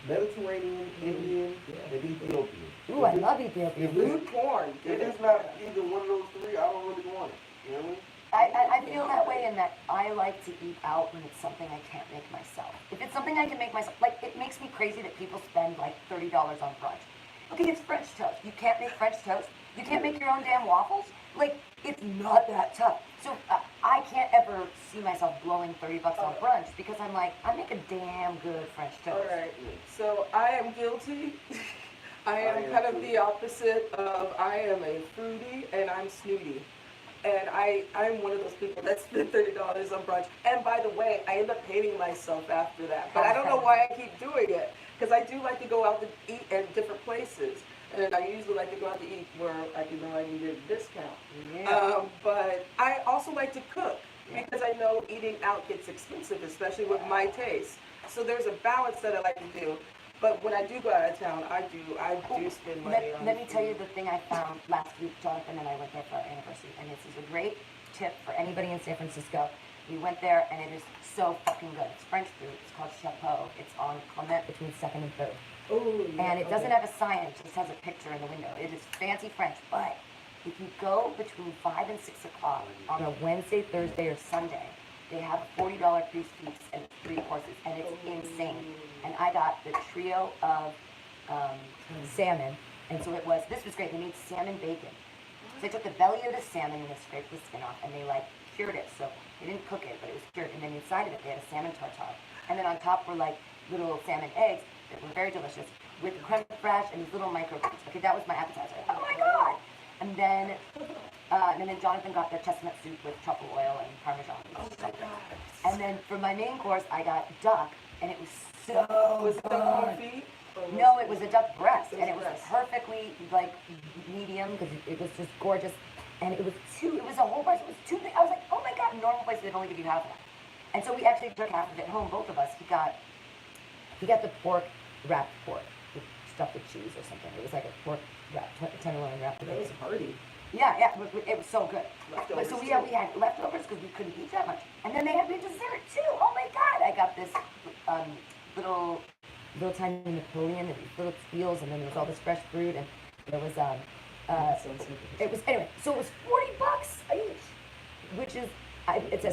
Mediterranean, Indian, and Ethiopian. Ooh, I love Ethiopian food. Food porn. If it's not either one of those three, I don't really want it. You know what I mean? I feel that way in that I like to eat out when it's something I can't make myself. If it's something I can make myself, like, it makes me crazy that people spend like $30 on brunch. Okay, it's French toast. You can't make French toast. You can't make your own damn waffles. Like, it's not that tough. So I can't ever see myself blowing $30 on brunch because I'm like, I make a damn good French toast. All right. So I am guilty. I am kind of the opposite of, I am a fruity and I'm snooty. And I'm one of those people that spend $30 on brunch. And by the way, I end up hating myself after that. But I don't know why I keep doing it. Because I do like to go out to eat at different places. And I usually like to go out to eat where I can know I can get a discount. Yeah. But I also like to cook. Because I know eating out gets expensive, especially with my taste. So there's a balance that I like to do. But when I do go out of town, I do spend money on Let me tell you food. the thing I found last week. Jonathan and I went there for our anniversary, and this is a great tip for anybody in San Francisco. We went there, and it is so fucking good. It's French food. It's called Chapeau. It's on Clement between 2nd and 3rd. Oh, yeah, And it doesn't have a sign, it just has a picture in the window. It is fancy French, but if you go between 5 and 6 o'clock on a Wednesday, Thursday, or Sunday, they have a $40 piece feast and 3 courses, and it's insane. And I got the trio of salmon, and so this was great. They made salmon bacon. So they took the belly of the salmon and they scraped the skin off, and they like cured it. So they didn't cook it, but it was cured. And then inside of it, they had a salmon tartare. And then on top were like little salmon eggs that were very delicious with creme fraiche and these little microgreens. Okay, that was my appetizer. Oh my god! And then Jonathan got their chestnut soup with truffle oil and parmesan. Oh my God. And then for my main course, I got duck, and it was so Was it good. duck on feet? No, it was a duck breast, It was and it was breast. perfectly like medium because it was just gorgeous. And it was a whole breast. It was too big. I was like, oh my god! Normal places they'd only give you half of that. And so we actually took half of it home, both of us. He got the pork wrapped pork stuffed with cheese or something. It was like a pork wrapped tenderloin wrapped with That was bacon. hearty. Yeah, it was so good. But so we Leftovers, had leftovers because we couldn't eat that much. And then they had me dessert too. Oh my god! I got this little tiny Napoleon and these little speels, and then there was all this fresh fruit, and there was it was anyway. So it was $40 each, which is it's a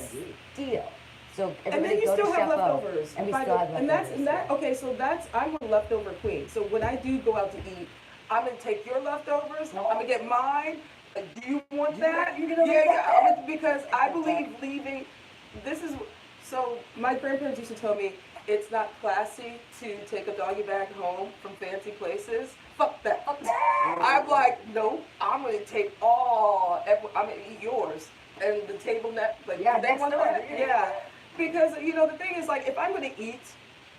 steal. So And everybody then you go still to have Chapeau, leftovers. and we By still the- have and leftovers. I'm a leftover queen. So when I do go out to eat, I'm gonna take your leftovers. No. I'm gonna get mine. Do you want that? You're gonna yeah, make that? because I believe leaving. This is so. My grandparents used to tell me it's not classy to take a doggy bag home from fancy places. Fuck that. Fuck that. I'm like, nope. I'm gonna take I'm gonna eat yours and the table net. Like, Yeah, they next want door. that. Yeah. Because, the thing is, like, if I'm going to eat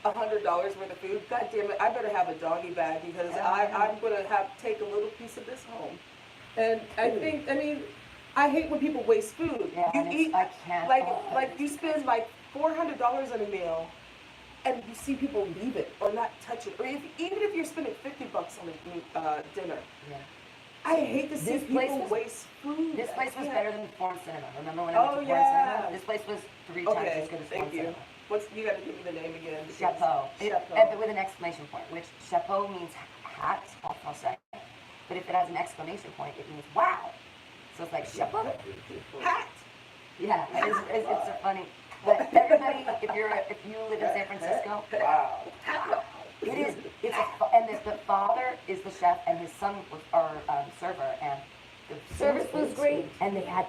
$100 worth of food, God damn it, I better have a doggy bag because I'm going to take a little piece of this home. And I hate when people waste food. Yeah, You and eat, I can't. like you spend like $400 on a meal and you see people leave it or not touch it. Or even if you're spending $50 on a dinner. Yeah. I hate to see This place people was- waste food. This place was Yeah. better than Foreign Cinema. Remember when I Oh, went to Foreign yeah. Cinema? This place was 3 times Okay, as good as thank Foreign you. Cinema. You got to give me the name again. because- Chapeau. Chapeau. With an exclamation point, which chapeau means hat, en français. But if it has an exclamation point, it means wow. So it's like chapeau. Hat. Yeah, it's so funny. But everybody, if you live in San Francisco, Wow. it is. And the father is the chef, and his son was our server, and the service was great. And they had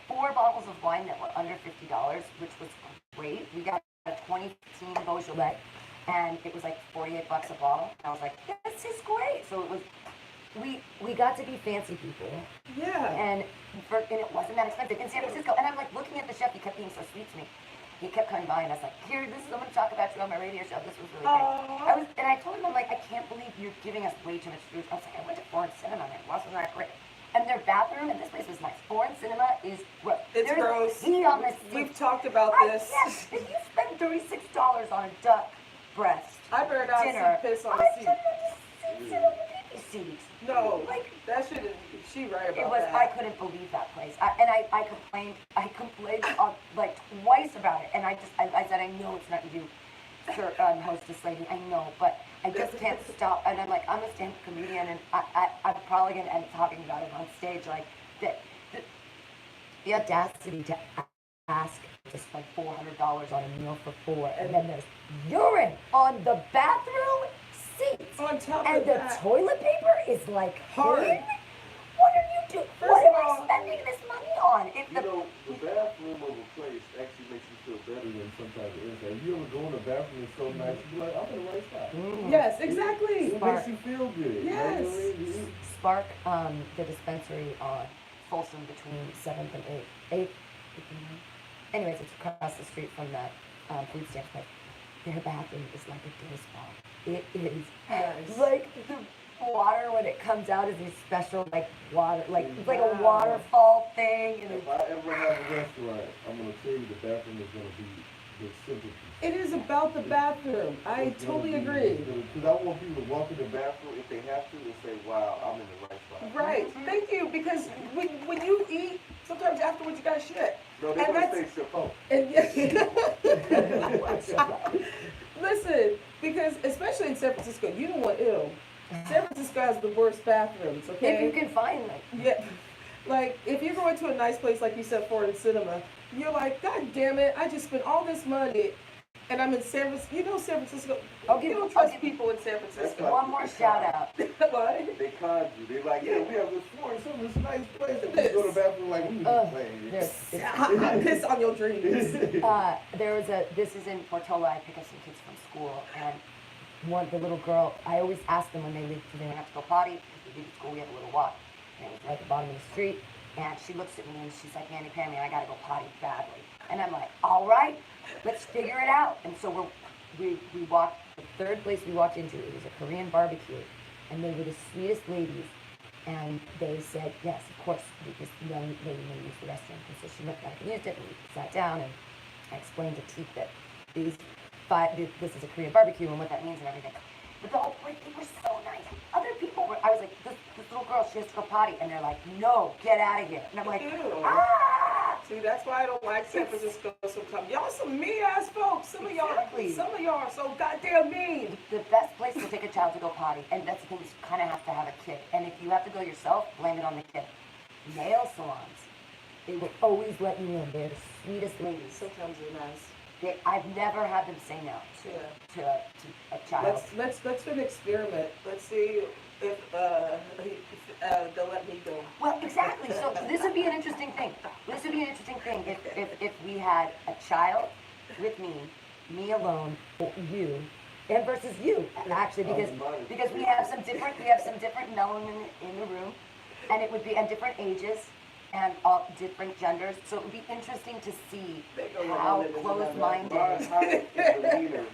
4 bottles of wine that were under $50, which was great. We got a 2015 Beaujolais, and it was like $48 a bottle. And I was like, this is great. So it was. We got to be fancy people, Yeah. and it wasn't that expensive in San Francisco. And I'm like looking at the chef. He kept being so sweet to me. He kept coming by, and I was like, "Here, I'm going to talk about you on my radio show. This was really great." Aww. I told him, I'm like, "I can't believe you're giving us way too much food." I was like, "I went to Foreign Cinema, and it wasn't that great." And their bathroom in this place was nice. Foreign Cinema is gross. It's There's gross. Heat on this. We've talked about this. Yes. If you spend $36 on a duck breast I better not dinner, see piss on I the seat. shouldn't have just sit on the baby seat. No, Like, that shit is, she right about it was, that. I couldn't believe that place. I complained on, like twice about it. And I said, I know it's not you, sir, hostess lady, I know, but I just can't stop. And I'm like, I'm a stand-up comedian and I'm probably going to end up talking about it on stage. Like, the audacity to ask to spend $400 on a meal for four, and then there's urine on the bathroom seats. On top And of the that, toilet paper is like hard. thin? What are you doing? First What of am I all- spending this money on? If You know, the bathroom of a place actually makes you feel better than sometimes the inside. You ever go in the bathroom, it's so nice, you be like, I'm in the right spot. Yes, exactly. It makes you feel good. Yes. You know what I mean? Spark, the dispensary on Folsom between 7th and 8th. Anyways, it's across the street from that food stamp place. Their bathroom is like a day spa. It is Nice. like the water when it comes out is these special like water, like it's like a Wow. waterfall thing. And If I ever have a restaurant, I'm gonna tell you the bathroom is gonna be the centerpiece. It is about the bathroom. I totally agree. Because I want people to walk in the bathroom if they have to and say, wow, I'm in the right spot. Right. Thank you. Because when you eat, sometimes afterwards you got shit. No, they're And gonna that's- say Chappelle. And listen, because especially in San Francisco, you know what? Ew. San Francisco has the worst bathrooms. Okay. if you can find them. Yeah. Like, if you go into a nice place, like you said, Foreign Cinema, you're like, God damn it, I just spent all this money, and I'm in San Francisco. You know San Francisco, you don't trust people in San Francisco. One more shout out. What? They conned you. They're like, yeah, we have this foreign, some this nice place. And we go to the bathroom like, we was playing. There's, I piss on your dreams. this is in Portola. I pick up some kids from school, and the little girl, I always ask them when they leave, do they have to go potty? Because we leave school, we have a little walk. And it was right at the bottom of the street, and she looks at me and she's like, Manny Pammy, I gotta go potty badly. And I'm like, all right, let's figure it out. And so we walked, the third place we walked into, it was a Korean barbecue, and they were the sweetest ladies. And they said, yes, of course, this young lady may use the restroom. And so she went back and used it, and we sat down, and I explained to Teek that this is a Korean barbecue and what that means and everything. But the whole place, they were so nice. Other people were, I was like, this little girl, she has to go potty. And they're like, no, get out of here. And I'm like, Ew. ah! See, that's why I don't like San Francisco sometimes. Y'all some mean ass folks. Some of y'all are so goddamn mean. The best place to take a child to go potty, and that's the thing, is you kind of have to have a kid. And if you have to go yourself, blame it on the kid. Nail salons, they will always let you in. They're the sweetest ladies. Sometimes they're nice. I've never had them say no to a child. Let's do an experiment. Let's see if they'll let me go. Well, exactly. So this would be an interesting thing. This would be an interesting thing if we had a child with me alone, or you, and versus you. Actually, because we have some different melon in the room, and it would be at different ages and all different genders. So it would be interesting to see how closed-minded. My height and demeanor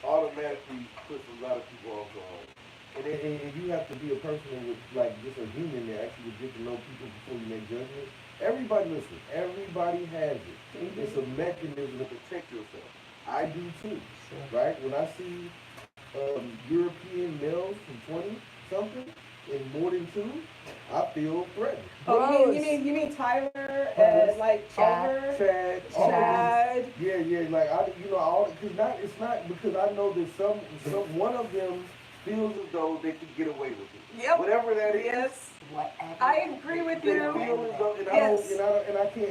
automatically puts a lot of people off guard. And you have to be a person with, like, just a human that actually would get to know people before you make judgments. Everybody, listen, everybody has it. It's a mechanism to protect yourself. I do too, right? When I see European males from 20-something and more than 2, I feel threatened. Oh, you mean Tyler and like Oliver? Chad. Chad. Yeah, like it's not because I know that some one of them feels as though they could get away with it. Yep. Whatever that is. Yes. Whatever. I agree with They you. feel as though, Yes.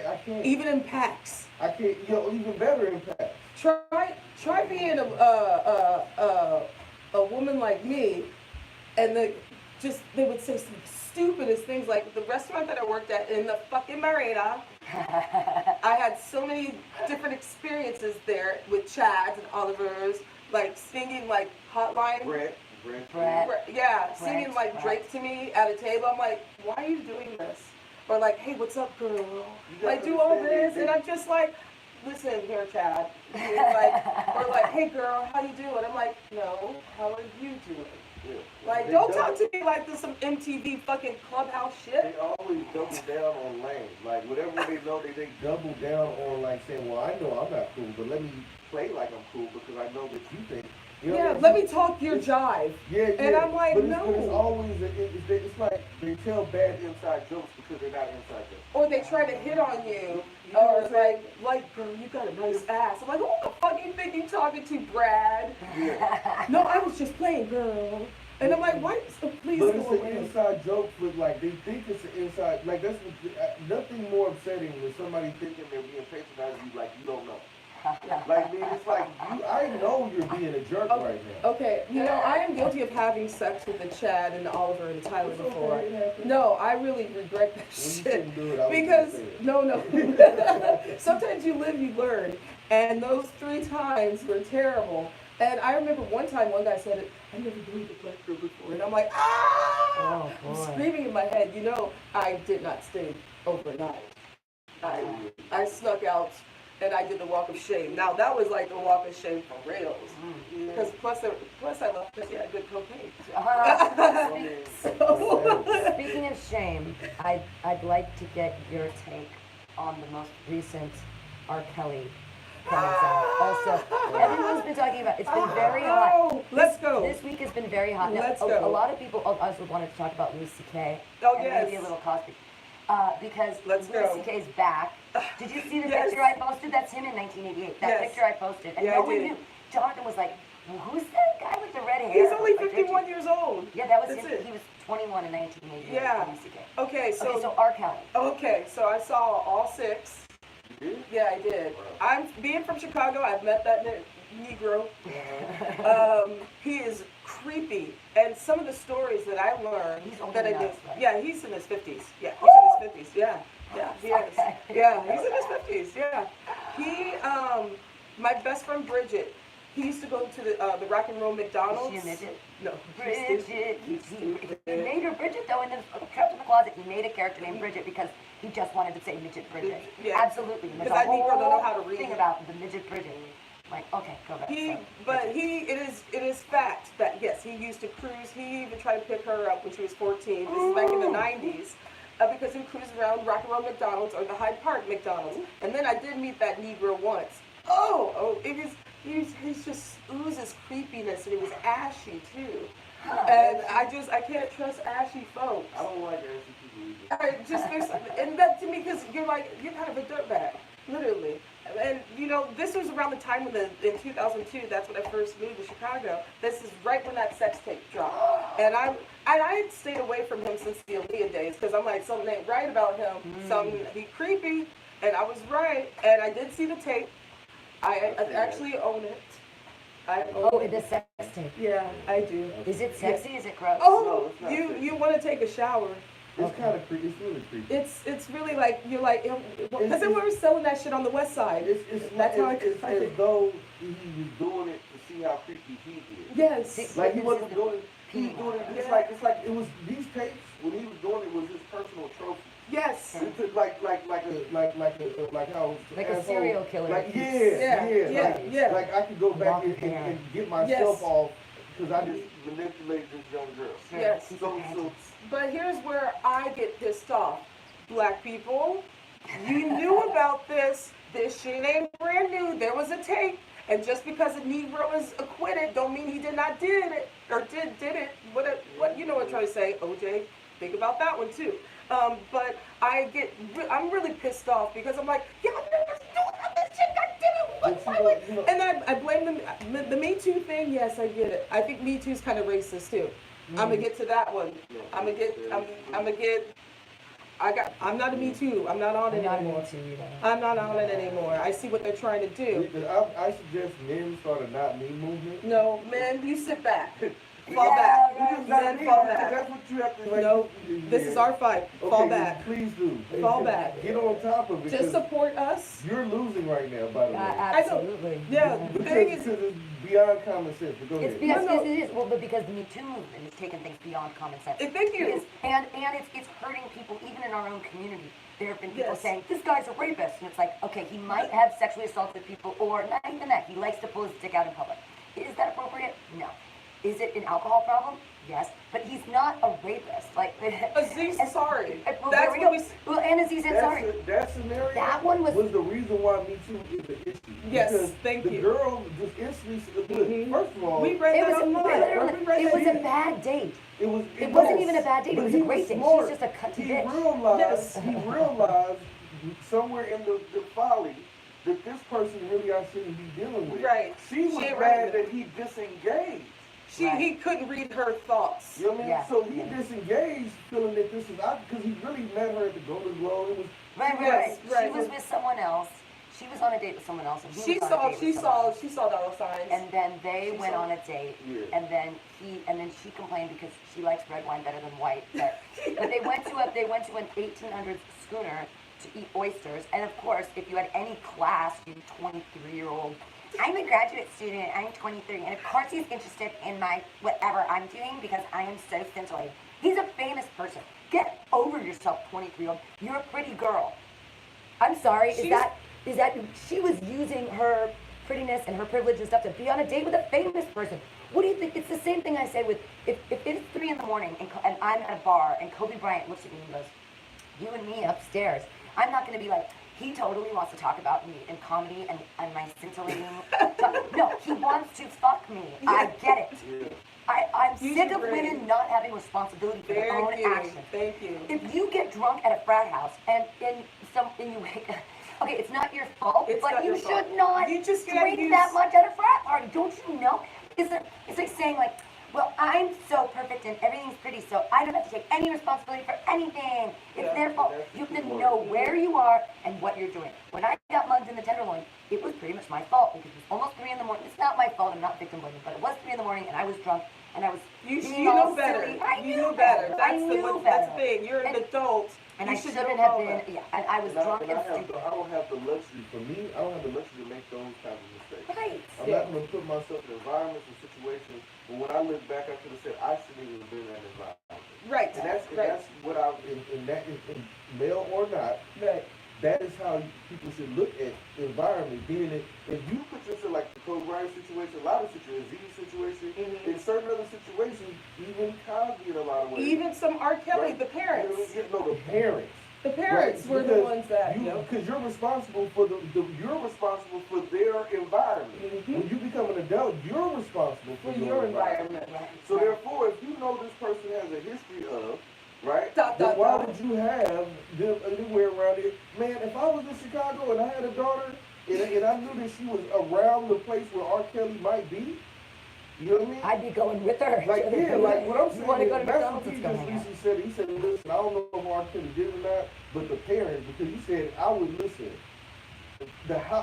I can't. Even in packs. I can't. Even better impact. Try being a woman like me, and they would say some stupidest things like the restaurant that I worked at in the fucking Marina. I had so many different experiences there with Chads and Olivers, like singing like Hotline. Brett. Yeah, singing like Brett. Drake to me at a table. I'm like, why are you doing this? Or like, hey, what's up, girl? I do all this, and I'm just like, listen here, Chad. Or like, hey, girl, how you doing? I'm like, no, how are you doing? Yeah. Like, don't talk to me like this some MTV fucking clubhouse shit. They always double down on lane. Like whatever they know, they double down on like saying, well, I know I'm not cool, but let me play like I'm cool because I know that you think You know Yeah, what I let mean? me talk your jive. Yeah, yeah. And I'm like, but no. It's always, it's like they tell bad inside jokes because they're not inside jokes. Or they try to hit on you, You know or what I'm saying? like, girl, you got a nice ass. I'm like, who the fuck you think you talking to, Brad? Yeah. No, I was just playing, girl. And I'm like, why? So please But go it's an away. inside joke, but like they think it's an inside. Like that's nothing more upsetting than somebody thinking they're being patronizing you like you don't know. Like man, it's like I know you're being a jerk right now. Okay, you know, I am guilty of having sex with the Chad and the Oliver and the Tyler It's before. okay, it happens. No, I really regret that When you shit. couldn't do it, I was Because, gonna say it. no. Sometimes you live, you learn. And those 3 times were terrible. And I remember one time one guy said, I never believed a black girl before. And I'm like, ah! Oh, I'm boy. screaming in my head. You know, I did not stay overnight. I snuck out and I did the walk of shame. Now, that was like the walk of shame for reals. Because plus I love because he had good cocaine. Speaking of shame, I'd like to get your take on the most recent R. Kelly comments out. Also, everyone's been talking about it's been very hot. Oh, let's go. This week has been very hot. Now, Let's a go. lot of people also wanted to talk about Louis C.K. Oh, and yes. maybe a little Cosby. Because Let's Louis go. C.K.'s back. Did you see the Yes. picture I posted? That's him in 1988. That Yes. picture I posted. And Yeah, no I one did. knew. Jonathan was like, well, who's that guy with the red hair? He's only Like, 51 years old. Yeah, that was That's him. it. He was 21 in 1988. Yeah. Louis C.K. Okay, Okay, so R. Kelly. so I saw all 6. You did? Yeah, I did. I'm being from Chicago. I've met that Negro. He is creepy, and some of the stories that I learned He's older that I than did. us, right? Yeah, he's in his 50s. Yeah, he's in his 50s. Yeah, he is. Okay. Yeah, he's in his 50s. Yeah, he. My best friend Bridget. He used to go to the Rock and Roll McDonald's. Is she a midget? No, Bridget. He made her Bridget though in the trapped in the closet. He made a character named Bridget because he just wanted to say midget Bridget. Yeah. Absolutely. And there's Because a that Negro don't know whole how to read. thing about the midget Bridget. Like, okay, go back. It is fact that yes, he used to cruise. He even tried to pick her up when she was 14. This is back in the 90s. Because he would cruise around Rock and Roll McDonald's or the Hyde Park McDonald's. And then I did meet that Negro once. He's just oozes creepiness, and it was ashy too. And I can't trust ashy folks. I don't like ashy people either. And that to me, because you're kind of a dirtbag, literally. And you know, this was around the time when in 2002, that's when I first moved to Chicago. This is right when that sex tape dropped, and I had stayed away from him since the Aaliyah days because I'm like, something ain't right about him. He creepy, and I was right. And I did see the tape. I actually own it. I own Oh, it. the sex tape. Yeah, I do. Is it sexy? Is it gross? Oh, No, it's not you sexy. want to take a shower? It's kind of creepy. It's really creepy. It's really like you're like because they were selling that shit on the west side. That's how it's as though he was doing it to see how creepy he is. Yes. Like he wasn't doing it. He was P. doing it. It's Yeah. like it was these tapes when he was doing it was his personal trophy. Yes. It's like how Like a serial killer. Like Yeah. Like I could go back and get myself Yes. off because I just manipulated this young girl. Sure. Yes. So But here's where I get pissed off. Black people, you knew about this. This shit ain't brand new. There was a tape. And just because a Negro is acquitted don't mean he did not did it. Or did it. What you know what I'm trying to say, OJ? Think about that one too. But I'm really pissed off because I'm like, y'all never doing this shit, goddammit. And I blame them. The Me Too thing, yes, I get it. I think Me Too's kind of racist too. I'm gonna get to that one. I'm not a Me Too. I'm not on I'm it not anymore. into either. I'm not on it anymore. I see what they're trying to do. I suggest men start a not me movement. No, man, you sit back. Yeah, Fall back. right. Men, fall back. That's what you have to like. No, this is our fight. Fall Okay, back. Please do. Fall back. Get on top of it. Just 'cause support us. You're losing right now, by the way. Absolutely. Yeah, the thing is, Because it's beyond common sense. But go It's ahead. because No. it is. Well, but because the Me Too movement is taking things beyond common sense. thank you. Because, and it's hurting people even in our own community. There have been people Yes. saying, this guy's a rapist. And it's like, okay, he might have sexually assaulted people, or not even that. He likes to pull his dick out in public. Is that appropriate? No. Is it an alcohol problem? Yes. But he's not a rapist. Like, Aziz Ansari. Well, That's there we what go. Well, and Aziz Ansari. That scenario That one was- the reason why Me Too is an issue. Yes, Because thank the you. girl just instantly said, look, Mhm. first of all, We read It that was online. literally, We read it that was a here. bad date. it was. It wasn't was. even a bad date. It But was he a great date. smart. She's just a cunty He bitch. realized. Yes. He realized somewhere in the folly that this person really I shouldn't be dealing with. Right. She was She mad right. that he disengaged. He couldn't read her thoughts. You know what I mean? Yeah. So he disengaged, feeling that this is out because he really met her at the Golden Globe. It was Right, Yes, right. She was with someone else. She was on a date with someone else, and he She was on a saw date with someone else. she saw dollar signs. And then they She went saw- on a date, Yeah. and then she complained because she likes red wine better than white. But they went to an 1800s schooner to eat oysters, and of course, if you had any class, you 23-year-old. I'm a graduate student. I'm 23, and of course he's interested in my whatever I'm doing because I am so scintillating. He's a famous person. Get over yourself, 23-year-old. You're a pretty girl. I'm sorry. Is that she was using her prettiness and her privilege and stuff to be on a date with a famous person? What do you think? It's the same thing I say with if it's 3 in the morning and I'm at a bar and Kobe Bryant looks at me and goes, "You and me upstairs." I'm not going to be like, he totally wants to talk about me in comedy and my scintillating. No, he wants to fuck me. I get it. yeah. I'm You sick should of agree. women not having responsibility for their own Thank you. actions. Thank you. If you get drunk at a frat house and you wake up, okay, it's not your fault, It's but not you your fault. should not You just gotta drink use- that much at a frat party. Don't you know? It's like saying like, well, I'm so perfect and everything's pretty, so I don't have to take any responsibility for anything. It's Yeah, their fault. that's You have the to key word. know where you are and what you're doing. When I got mugged in the Tenderloin, it was pretty much my fault because it was almost 3 in the morning. It's not my fault. I'm not victim blaming, but it was 3 in the morning and I was drunk and I was You being know all better. silly. I You knew know better. I That's knew that's better. the thing. You're an And- adult. And You I should shouldn't know have all been, that. yeah, and I was drunk and stupid. I don't have the luxury. For me, I don't have the luxury to make those kinds of mistakes. Right. I'm Yeah. not going to put myself in environments and situations. But when I look back, I could have said I shouldn't even have been in that environment. Right. And that's right. what I in that in male or not. Right. That is how people should look at environment. Being that if you put yourself like the Kobe Bryant situation, a lot of situations, Z situation, Mhm. in certain other situations, even Cosby in a lot of ways. Even some R. Kelly, Right. the parents. No, the parents. The parents were the ones that, you know. Because you're responsible for you're responsible for their environment. Mhm. When you become an adult, you're responsible For for your environment. Right. So therefore, if you know this person has a history of, right, Dot, then dot, why dot. would you have them anywhere around it? Man, if I was in Chicago and I had a daughter and I knew that she was around the place where R. Kelly might be, you know what I mean? I'd be going with her. Like, yeah, like what I'm saying You want to is, go to Master McDonald's? P Let's just go hang out. recently said, he said, listen, I don't know if R. Kelly did or not, but the parents, because he said, I would listen.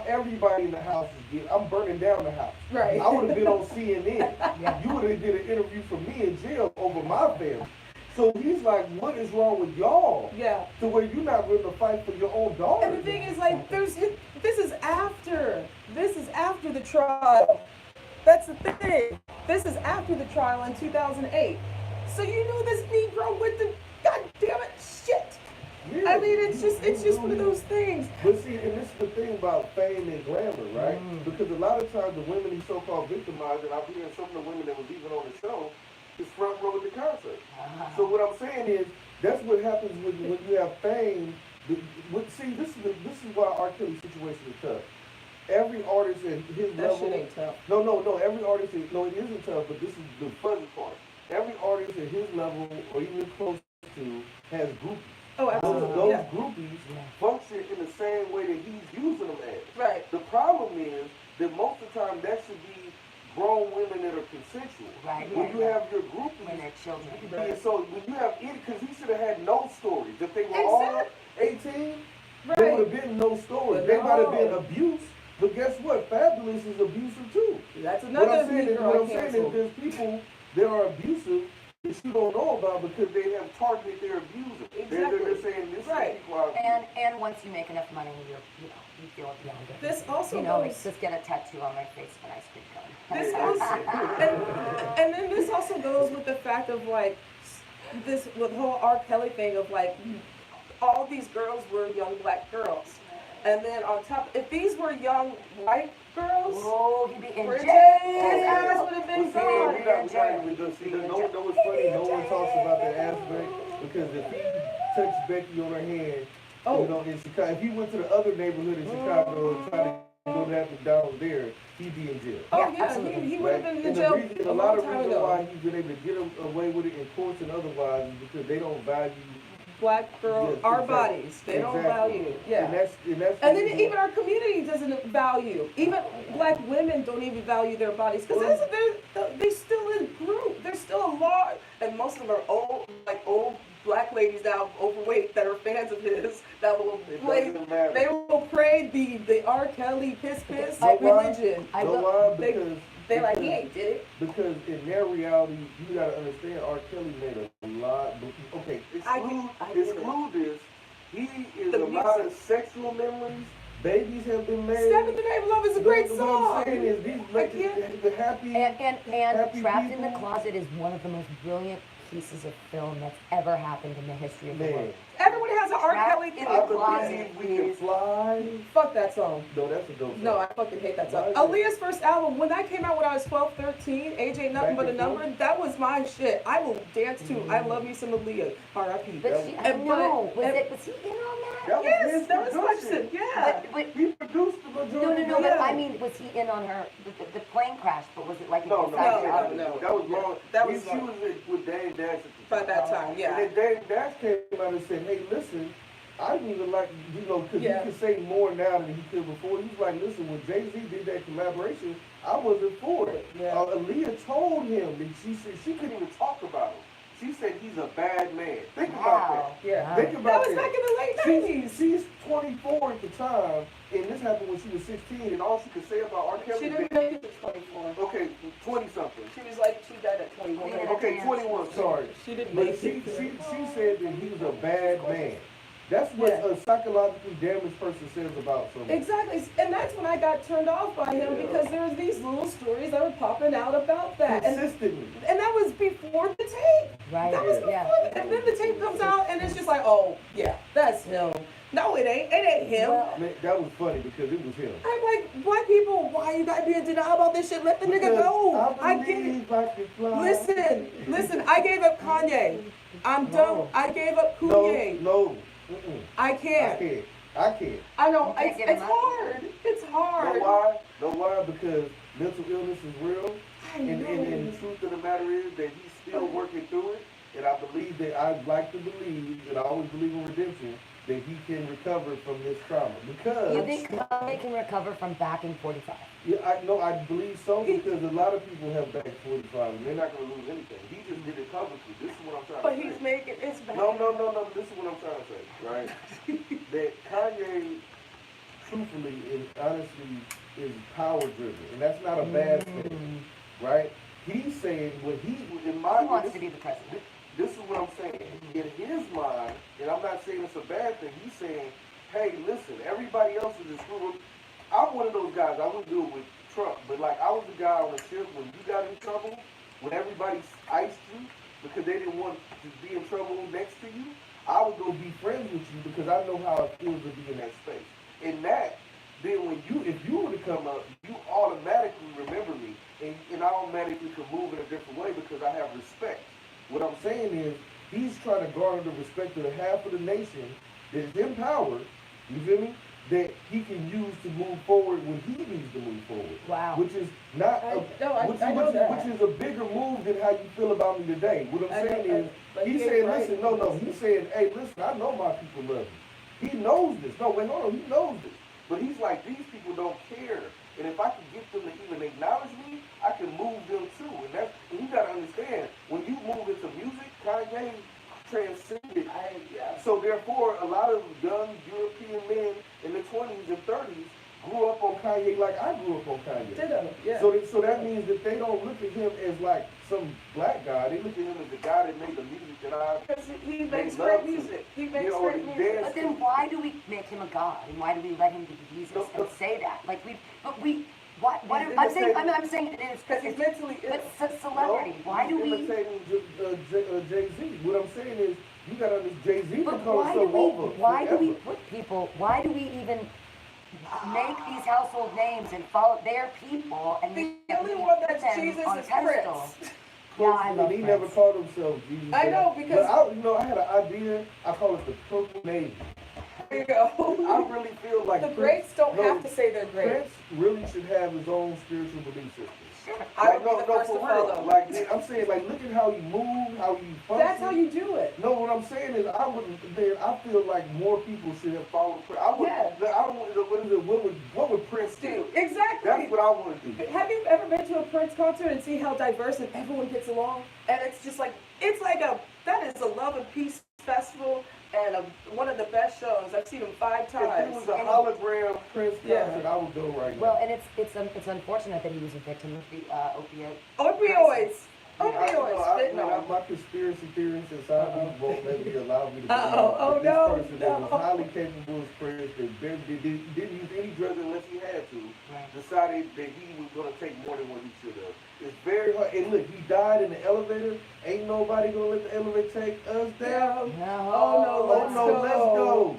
Everybody in the house is getting, I'm burning down the house. Right. I would have been on CNN. Yeah. You would have did an interview for me in jail over my family. So he's like, what is wrong with y'all? Yeah. To where you're not willing to fight for your own daughter. And the thing is, like, this is after the trial. That's the thing. This is after the trial in 2008. So you know this Negro with the goddamn it shit. Yeah. I mean, it's just one of those things. But see, and this is the thing about fame and glamour, right? Because a lot of times the women he so-called victimized, and I'm hearing some of the women that was even on the show, is front row at the concert. So what I'm saying is, that's what happens when you have fame. See, this is why R. Kelly's situation is tough. Every artist at his That level. shit ain't tough. No. Every artist is, no, it isn't tough, but this is the fuzzy part. Every artist at his level, or even close to, has groupies. Oh, absolutely. Those Yeah. groupies function in the same way that he's using them as. Right. The problem is that most of the time that should be grown women that are consensual. Right, When right, you right. have your groupies, When they're children. yeah, so when you have because he should have had no stories. If they were all 18, there would have been no stories. But They might have been no. abuse, but guess what? Fabulous is abusive too. That's What another I'm saying is, Negro canceled. there's people that are abusive that you don't know about because they have targeted their abuser. They're Exactly. saying this Right. is people And once you make enough money, you feel beyond it. This also you know, goes. like, just get a tattoo on my face when I speak gun. This goes, and then this also goes with the fact of like this with the whole R. Kelly thing of like all these girls were young black girls, and then on top, if these were young white girls, Oh, he'd be in Bridget, jail. his ass would have been But see, gone. we not even go see. No what's funny. No one talks about that aspect because if he touched Becky on her hand, Oh. you know, in Chicago, if he went to the other neighborhood in Chicago and tried to go to that McDonald's there, he'd be in jail. Oh Yeah, yeah, absolutely. he would have been in And jail the reason, a a lot long of time reasons ago. why he's been able to get away with it in courts and otherwise is because they don't value. Black girls, Yes, our exactly. bodies, they don't value. Yeah. And that's And the then reason- even our community doesn't value. Even black women don't even value their bodies because they still in group. There's still a law, and most of them are old black ladies now, overweight, that are fans of his. That will It play. doesn't matter. They will pray the R. Kelly piss Know why? religion. I Know will- why? they- Because They like he ain't did it. because in their reality, you gotta understand, R. Kelly made a lot. Okay, I get it. exclude this. He is The a lot music. of sexual memories. Babies have been made. Step in the Name of Love is a great What song. I'm saying is these like can't- the happy. And Happy Trapped in the people. Closet is one of the most brilliant pieces of film that's ever happened in the history of the Man, world. Everyone has an R. Trapped Kelly in I the thing. Closet believe we can is- fly. Fuck that song. No, that's a dope. No, song. I fucking hate that song. Why is Aaliyah's first album, when that came out when I was 12, 13, Age Ain't Nothing Back But a and Number, forth? that was my shit. I will dance to I Love Me Some Aaliyah, R.I.P. But That she, was- I and- know. but- Was he in on that? That was Yes, his that was production. Hudson, yeah. But He produced the no, majority. no, of but it. I mean, was he in on her the plane crash? But was it like No, inside no, the no, album? no. That was long. That was she long. was with Dame Dash at the By time. that time, yeah. And then Dame Dash came out and said, "Hey, listen, I didn't even like, because Yeah. he could say more now than he could before." He's like, "Listen, when Jay-Z did that collaboration, I wasn't for it." Yeah. Aaliyah told him that she said she couldn't even talk about him. She said he's a bad man. Think about Wow. Yeah. Wow. that. Think That about was that. back in the late She's, 90s. she's 24 at the time, and this happened when she was 16, and all she could say about R. Kelly She is didn't that- make it to 24. okay, 20 something. She was like, she died at 21. Yeah. Okay, 21, sorry. She didn't But make she it. said that he was a bad man. That's what Yeah. a psychologically damaged person says about someone. Exactly, and that's when I got turned off by him Yeah. because there was these little stories that were popping out about that, and Consistently. that was before the tape. Right. That was before, Yeah. and then the tape comes out, and it's just like, oh yeah, that's him. No, it ain't. It ain't him. Well, Man, that was funny because it was him. I'm like, black people, why you gotta be in denial about this shit? Let the nigga Because go. I I get it. believe I can fly. Listen. I gave up Kanye. I'm done. No. I gave up No, Kanye. no. Mm-mm. I I can't. can't. I can't. I know. You can't It's give him up. hard. It's hard. Know why? Know why? Because mental illness is real. I And know. the truth of the matter is that he's still working through it. And I believe that I'd like to believe, and I always believe in redemption, that he can recover from this trauma. Because you think Kanye can recover from backing 45? yeah, I believe so because a lot of people have back 45 and they're not going to lose anything. He just did it publicly. This is what I'm trying But to he's say. making it's bad. No. This is what I'm trying to say, right? That Kanye, truthfully and honestly, is power driven, and that's not a bad thing, right? He's saying what in He my wants this, to be the president. this is what I'm saying. In his mind, and I'm not saying it's a bad thing. He's saying, hey, listen, everybody else is just screwed. I'm one of those guys. I wouldn't do it with Trump, but like I was the guy on the ship when you got in trouble, when everybody iced you because they didn't want to be in trouble next to you. I would go be friends with you because I know how it feels to be in that space. And that, then if you were to come up, you automatically remember me, and I automatically can move in a different way because I have respect. What I'm saying is, he's trying to garner the respect of the half of the nation that is in power, you feel me, that he can use to move forward when he needs to move forward. Wow. Which is not, I know that. which is a bigger move than how you feel about me today. What I'm saying is, he's saying, listen, no, he's saying, hey, listen, I know my people love you. He knows this. No, wait, hold on, he knows this. But he's like, these people don't care. And if I can get them to even acknowledge me, I can move them too. And you gotta understand, when you move into music, Kanye transcended. So therefore, a lot of young European men in the 20s and 30s grew up on Kanye like I grew up on Kanye. Ditto, yeah. So that means that they don't look at him as like some black guy. They look at him as the guy that made the music that I. Because he makes love great to. music. He makes You know, great he music. dance- But then why do we make him a god? And why do we let him be Jesus No, and but- say that? Like what He's I'm saying, imitating- I'm saying it is Because he's mentally ill. but celebrity. Why do we? imitating Jay-Z? What I'm saying is, you gotta understand, Jay-Z But can call why do himself we? over. Why do we forever. put people? Why do we even make these household names and follow their people? And The yet only we one put that's them Jesus on is pedestals? Prince. Yeah, I love And he Prince. never called himself Jesus. I know, because- But I had an idea. I call it the purple navy. you go. I really feel like The Prince- greats don't no, have to say they're great. Prince really should have his own spiritual belief system. I would be the first to follow. Like I'm saying, like look at how you move, how you function. That's how you do it. No, what I'm saying is, I feel like more people should have followed Prince. I would. Yeah. I don't want to. What would Prince do? Exactly. That's what I want to do. Have you ever been to a Prince concert and see how diverse and everyone gets along? And it's just like, that is a love and peace festival and one of the best shows. I've seen them 5 If times. it was a hologram Prince Yeah. concert, I would go right now. Well, and it's unfortunate that he was a victim of the opiate. Opioids. I Opioids. mean, my conspiracy theorists inside me won't let me allow me to believe Oh, that no, this person that was no. highly capable as Prince, that didn't use any drugs unless he had to, Right. decided that he was going to take more than what he should have. It's very hard. And look, he died in the elevator. Ain't nobody going to let the elevator take us down. No. Oh, no, Let's go.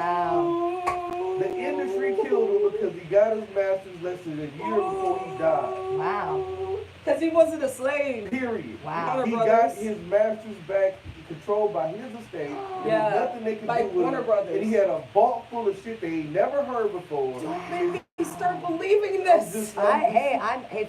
Wow. The industry killed him because he got his master's less than a year before he died. Wow. Because he wasn't a slave. Period. Wow. He Warner got Brothers. his master's back controlled by his estate. Yeah, There's nothing they could by do with Warner it. Brothers. And he had a vault full of shit they ain't never heard before. Don't make me start believing I'm this. just- Hey,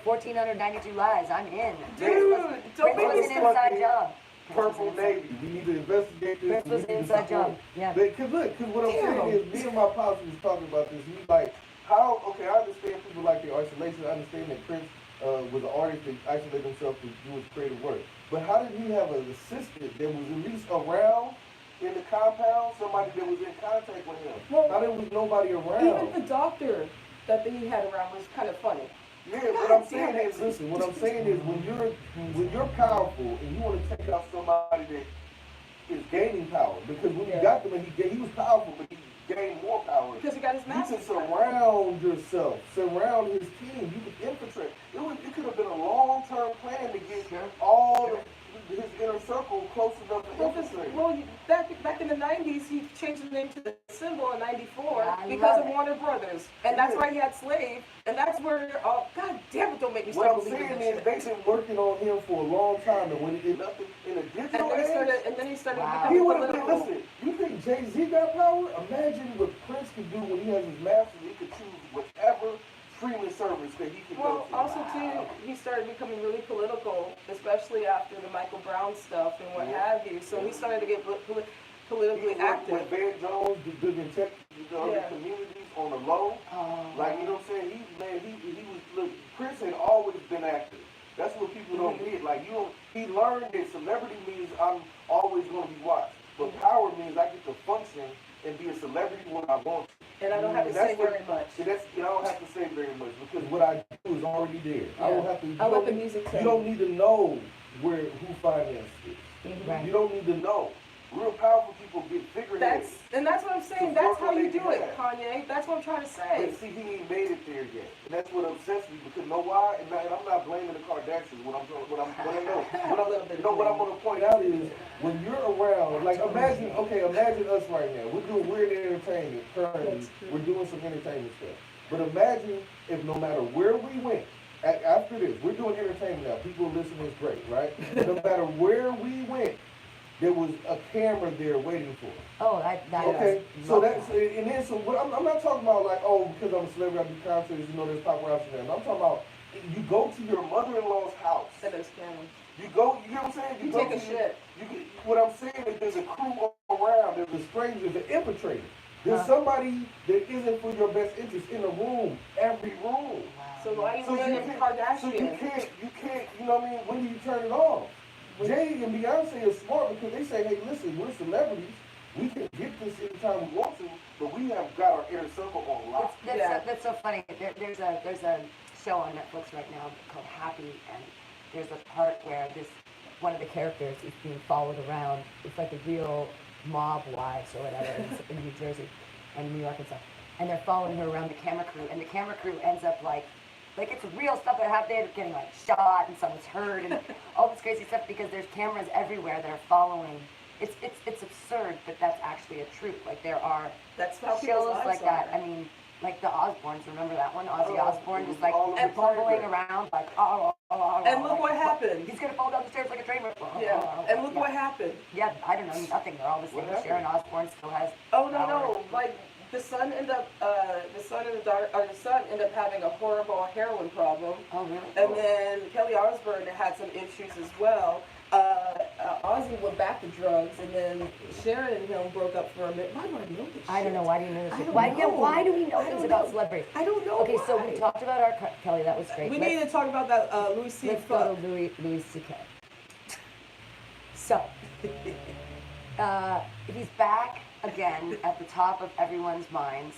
1,492 lies. I'm in. Dude, don't Prince make was me an start. inside job. Purple Navy. We need to investigate this. Prince We was need an to inside support- job. Yeah. Because what I'm saying is, me and my pops was talking about this. He's like, okay, I understand people like their isolation. I understand that Prince was an artist that isolated himself to do his creative work. But how did he have an assistant that was at least around in the compound, somebody that was in contact with him? Well, How there was nobody around? Even the doctor that he had around was kind of funny. Yeah, what I'm saying is, listen, what I'm saying is when you're powerful and you want to take out somebody that is gaining power, because when you got them and he was powerful, but he gained more power. Because he got his You master. can surround yourself, surround his team. You can infiltrate. It could have been a long-term plan to get all of his inner circle close enough to infiltrate. Well, back in the 90s, he changed the name to the symbol in 94 Yeah, I because love of it. Warner Brothers. And that's why he had Slave. And that's where, God damn it, don't make me What start I'm believing saying this is shit. they've been working on him for a long time, and when it nothing in a digital And then he started Wow. he becoming would have been, political. listen, you think Jay-Z got power? Imagine what Prince could do when he has his masters. He could choose whatever streaming service that he could Well, go to. also too, he started becoming really political, especially after the Michael Brown stuff and what have you. So he started to get politically He active. with Van Jones, the tech, the other Yeah. communities on the low. Oh. Like, you know what I'm saying? He was, look, Prince had always been active. That's what people don't get. Like, he learned that celebrity means I'm always going to be watched. But power means I get to function and be a celebrity when I want to. And I don't have to And that's say what- very much. and that's, I don't have to say very much because what I do is already there. I don't have to. I let the music You sing. don't need to know who financed it. Right. You don't need to know. Real powerful people get figureheads. That's what I'm saying. That's how you do it, Kanye. That's what I'm trying to say. But see, he ain't made it there yet, and that's what upsets me. Because know why? And I'm not blaming the Kardashians. What I'm going to point out is when you're around, like imagine us right now. We're doing weird entertainment currently. We're doing some entertainment stuff. But imagine if no matter where we went. After this, we're doing entertainment now. People listening is great, right? No matter where we went, there was a camera there waiting for us. Oh, that Okay, is so that's and then so what I'm not talking about like because I'm a celebrity I do concerts, there's paparazzi now. I'm talking about you go to your mother-in-law's house. That is canon. You go, you know what I'm saying? You go take a to shit. What I'm saying is there's a crew around. There's a stranger, there's an infiltrator. There's somebody that isn't for your best interest in the room, every room. So why are you So wearing you a can't, Kardashian? you know what I mean? When do you turn it off? Jay and Beyonce are smart because they say, hey, listen, we're celebrities. We can get this anytime we want to, but we have got our inner circle on lock. That's so funny. There's a show on Netflix right now called Happy, and there's a part where one of the characters is being followed around. It's like a real mob wives or whatever in New Jersey and New York and stuff. And they're following her around the camera crew, and the camera crew ends up like it's real stuff that happened. They end up getting like shot, and someone's hurt, and all this crazy stuff because there's cameras everywhere that are following. It's absurd, but that's actually a truth. Like there are That's how people's shows lives like that. are. I mean, like the Osbournes. Remember that one? Ozzy Oh, Osbourne it just was like all over bumbling Twitter. around, like oh, And look what happened. He's gonna fall down the stairs like a train wreck. Yeah, and look what happened. Yeah, I don't know nothing. They're all the same. What Sharon Osbourne still has. Oh no, power. no, like the son ended up, the son ended up having a horrible heroin problem, Oh really? and then Kelly Osbourne had some issues as well. Ozzy went back to drugs, and then Sharon and him broke up for a minute. Why do I know this? I don't know. shit? Why do you know this? I shit? don't Why? know. Yeah. Why do we know I things don't about know. celebrities? I don't know. Okay, so why. we talked about our Kelly. That was great. We need to talk about that Louis C. Let's fuck. go to Louis C.K. So, he's back again at the top of everyone's minds,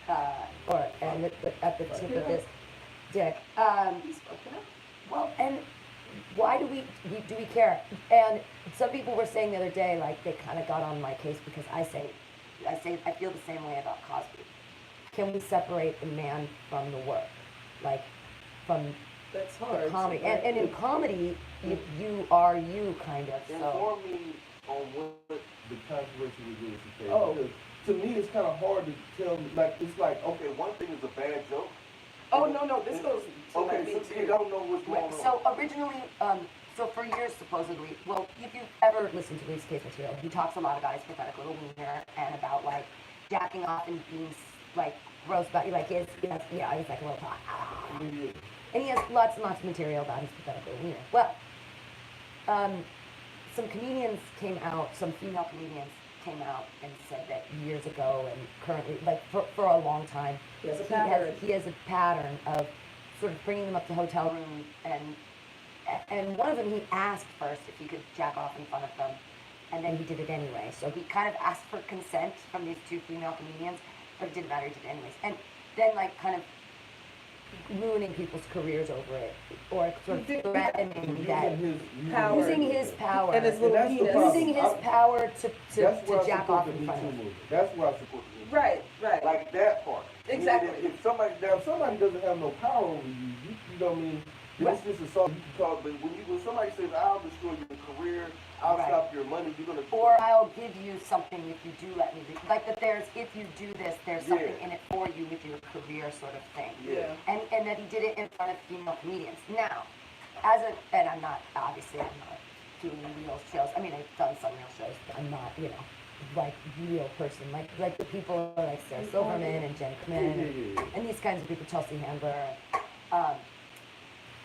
and at the tip of his dick. He's fucking up. Well, and why do we care? And some people were saying the other day, like they kind of got on my case because I feel the same way about Cosby. Can we separate the man from the work, like from That's hard. comedy? And in comedy, you are you kind of. So Inform me on what the controversy was with C.K. Oh. Because to me, it's kind of hard to tell. Like it's like, okay, one thing is a bad joke. Oh no, this goes to Okay, like me so you too. don't know what's going on. so originally, so for years supposedly, well, if you've ever listened to Louis C.K.'s material, he talks a lot about his pathetic little wiener and about like jacking off and being like gross about you, like he's like a little talk. Yeah. And he has lots and lots of material about his pathetic little wiener. Well, some comedians came out, some female comedians came out and said that years ago and currently, like for a long time, He has a pattern. he has a pattern of sort of bringing them up to hotel room and one of them he asked first if he could jack off in front of them, and then he did it anyway. So he kind of asked for consent from these two female comedians, but it didn't matter, he did it anyways. And then like kind of ruining people's careers over it, or sort of threatening that Power. using his power, And his little that's the penis. problem. using his power to That's where I jack support off the in Me front Too of them. movement. That's where I support the Me Too. Right. Like that part. Exactly. Meaning if somebody doesn't have no power over you, you know what I mean? Then it's just assault. You can talk, but when somebody says, "I'll destroy your career, I'll Right. stop your money," you're gonna. Or I'll give you something if you do let me do. Like that there's, if you do this, there's something Yeah. in it for you with your career sort of thing. Yeah. And that he did it in front of female comedians. Now, and I'm not doing real shows. I mean, I've done some real shows, but I'm not, like real person. Like the people like Sarah Silverman and Jen Kmin and these kinds of people, Chelsea Handler.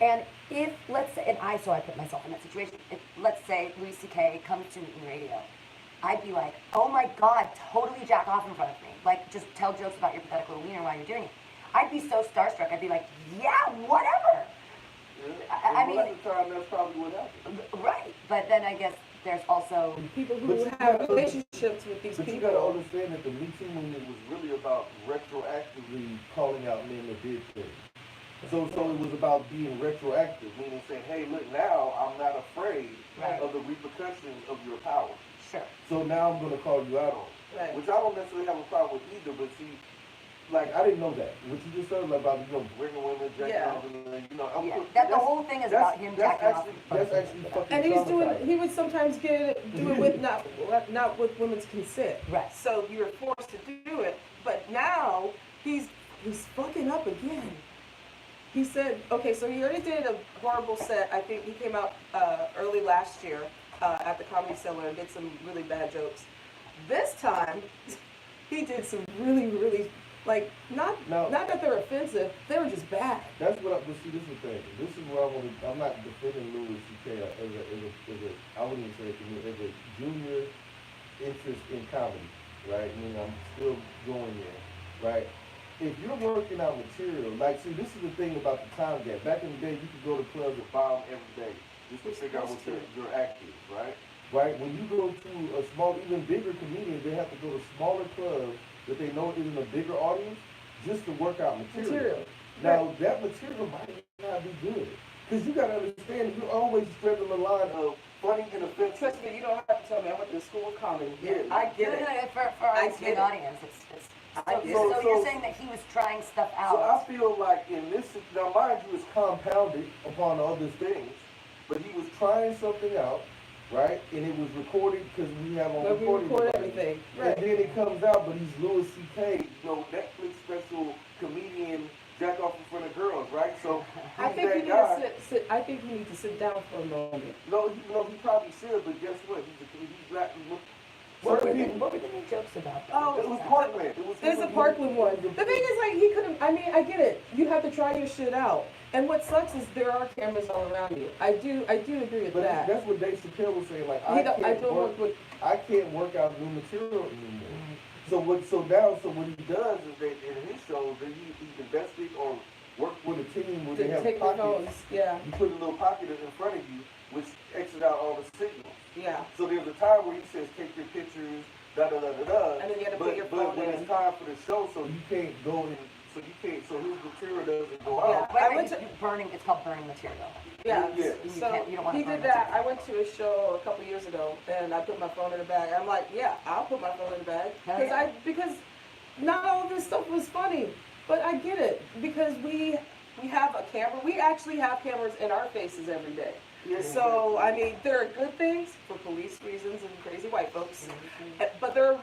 And if, let's say, so I put myself in that situation, if, let's say, Louis C.K. comes to Newton Radio, I'd be like, oh my God, totally jack off in front of me. Like, just tell jokes about your pathetic little wiener while you're doing it. I'd be so starstruck, I'd be like, yeah, whatever. Yeah. I mean, most of the time, that's probably what happened. right. But then I guess there's also, People But who you have gotta- relationships with these But you people. gotta understand that the Me Too movement was really about retroactively calling out men that did things. So it was about being retroactive, meaning saying, hey, look, now I'm not afraid Right. of the repercussions of your power. sure. So now I'm gonna call you out on it. Right. Which I don't necessarily have a problem with either, but see, like, I didn't know that. What you just said about, bringing women, jacking Yeah. off, and, I'm Yeah, cool. that the That's- whole thing is that's- about him that's jacking off. actually- in front of That's actually women. fucking And traumatizing. he would sometimes do it with not with women's consent. Right. So you're forced to do it. But now he's fucking up again. He said, okay, so he already did a horrible set. I think he came out early last year at the Comedy Cellar and did some really bad jokes. This time, he did some really, really, like, not that they're offensive, they were just bad. That's what but see, this is the thing. This is where I'm not defending Louis C.K. I wouldn't even say it as a junior interest in comedy, right? I mean, I'm still going there, right? If you're working out material, like, see, this is the thing about the time gap. Back in the day, you could go to clubs and bomb every day just to figure out what your act is, right? Right? When you go to a small, even bigger comedians, they have to go to smaller clubs that they know is in a bigger audience just to work out material. Now, that material might not be good. Because you got to understand, you're always treading the line of funny and offensive. Trust me, you don't have to tell me. I went to school of comedy. Yeah. I get No, it. no, for our I listening get it. audience, it's I so, get so it. you're So- saying that he was trying stuff So I out. feel like in this, now mind you, it's compounded upon other things, but he was trying something out, right? And it was recorded because we have on But we recording record devices. everything. And then it comes out, but he's Louis C.K., Netflix special comedian, jack off in front of girls, right? So I he's think that you need guy. to I think you need to sit down for a moment. No, he probably should, but guess what? He's not. What were Certain the, people- what were the new jokes about? Oh, It was Parkland. There's a Parkland one. The thing is, like, he couldn't. I mean, I get it. You have to try your shit out. And what sucks is there are cameras all around you. I do agree with But that. that's what Dave Chappelle was saying. Like, I don't work with. I can't work out new material anymore. Mm-hmm. So what he does is that in his shows, that he's invested or work with a team where they To have take your pockets. phones, yeah, You put a little pocket in front of you, which exits out all the signals. yeah. So there's a time where he says, take your pictures, da da da da da. And then you have to but put your phone when in. it's time for the show, so you can't go in, so his material doesn't go Yeah. out. Wait, I wait, went to- burning, it's called burning material. Yeah, Yeah. You so can't- you don't wanna he burn did that. material. I went to a show a couple years ago, and I put my phone in the bag. I'm like, yeah, I'll put my phone in the bag Hell because yeah. because not all of this stuff was funny, but I get it because we have a camera. We actually have cameras in our faces every day. Yeah. So I mean, there are good things for police reasons and crazy white folks, but there are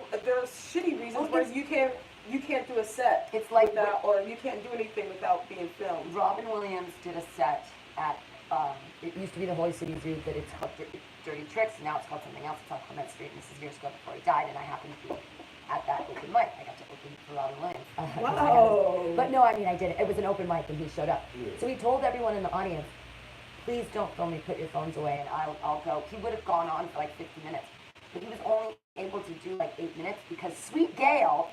shitty reasons where you can't do a set. It's like without, or you can't do anything without being filmed. Robin Williams did a set at, it used to be the Holy City Zoo, but it's called Dirty Tricks, and now it's called something else. It's on Clement Street, and this is years ago before he died, and I happened to be at that open mic. I got to open for Robin Williams. 'Cause I had Wow. But no, I mean, I did it. It was an open mic, and he showed up. Yeah. So he told everyone in the audience, please don't film me, put your phones away, and I'll go. He would have gone on for like 50 minutes, but he was only able to do like 8 minutes because Sweet Gail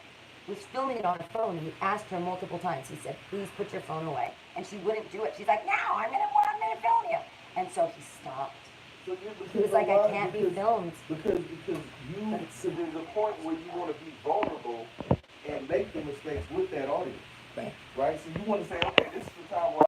was filming it on her phone, and he asked her multiple times. He said, please put your phone away, and she wouldn't do it. She's like, no, I'm gonna film you, and so he stopped. So you- He was like, I can't be filmed. Because so there's a point where you want to be vulnerable and make the mistakes with that audience. Right. Right? So you want to say, okay, this is the time where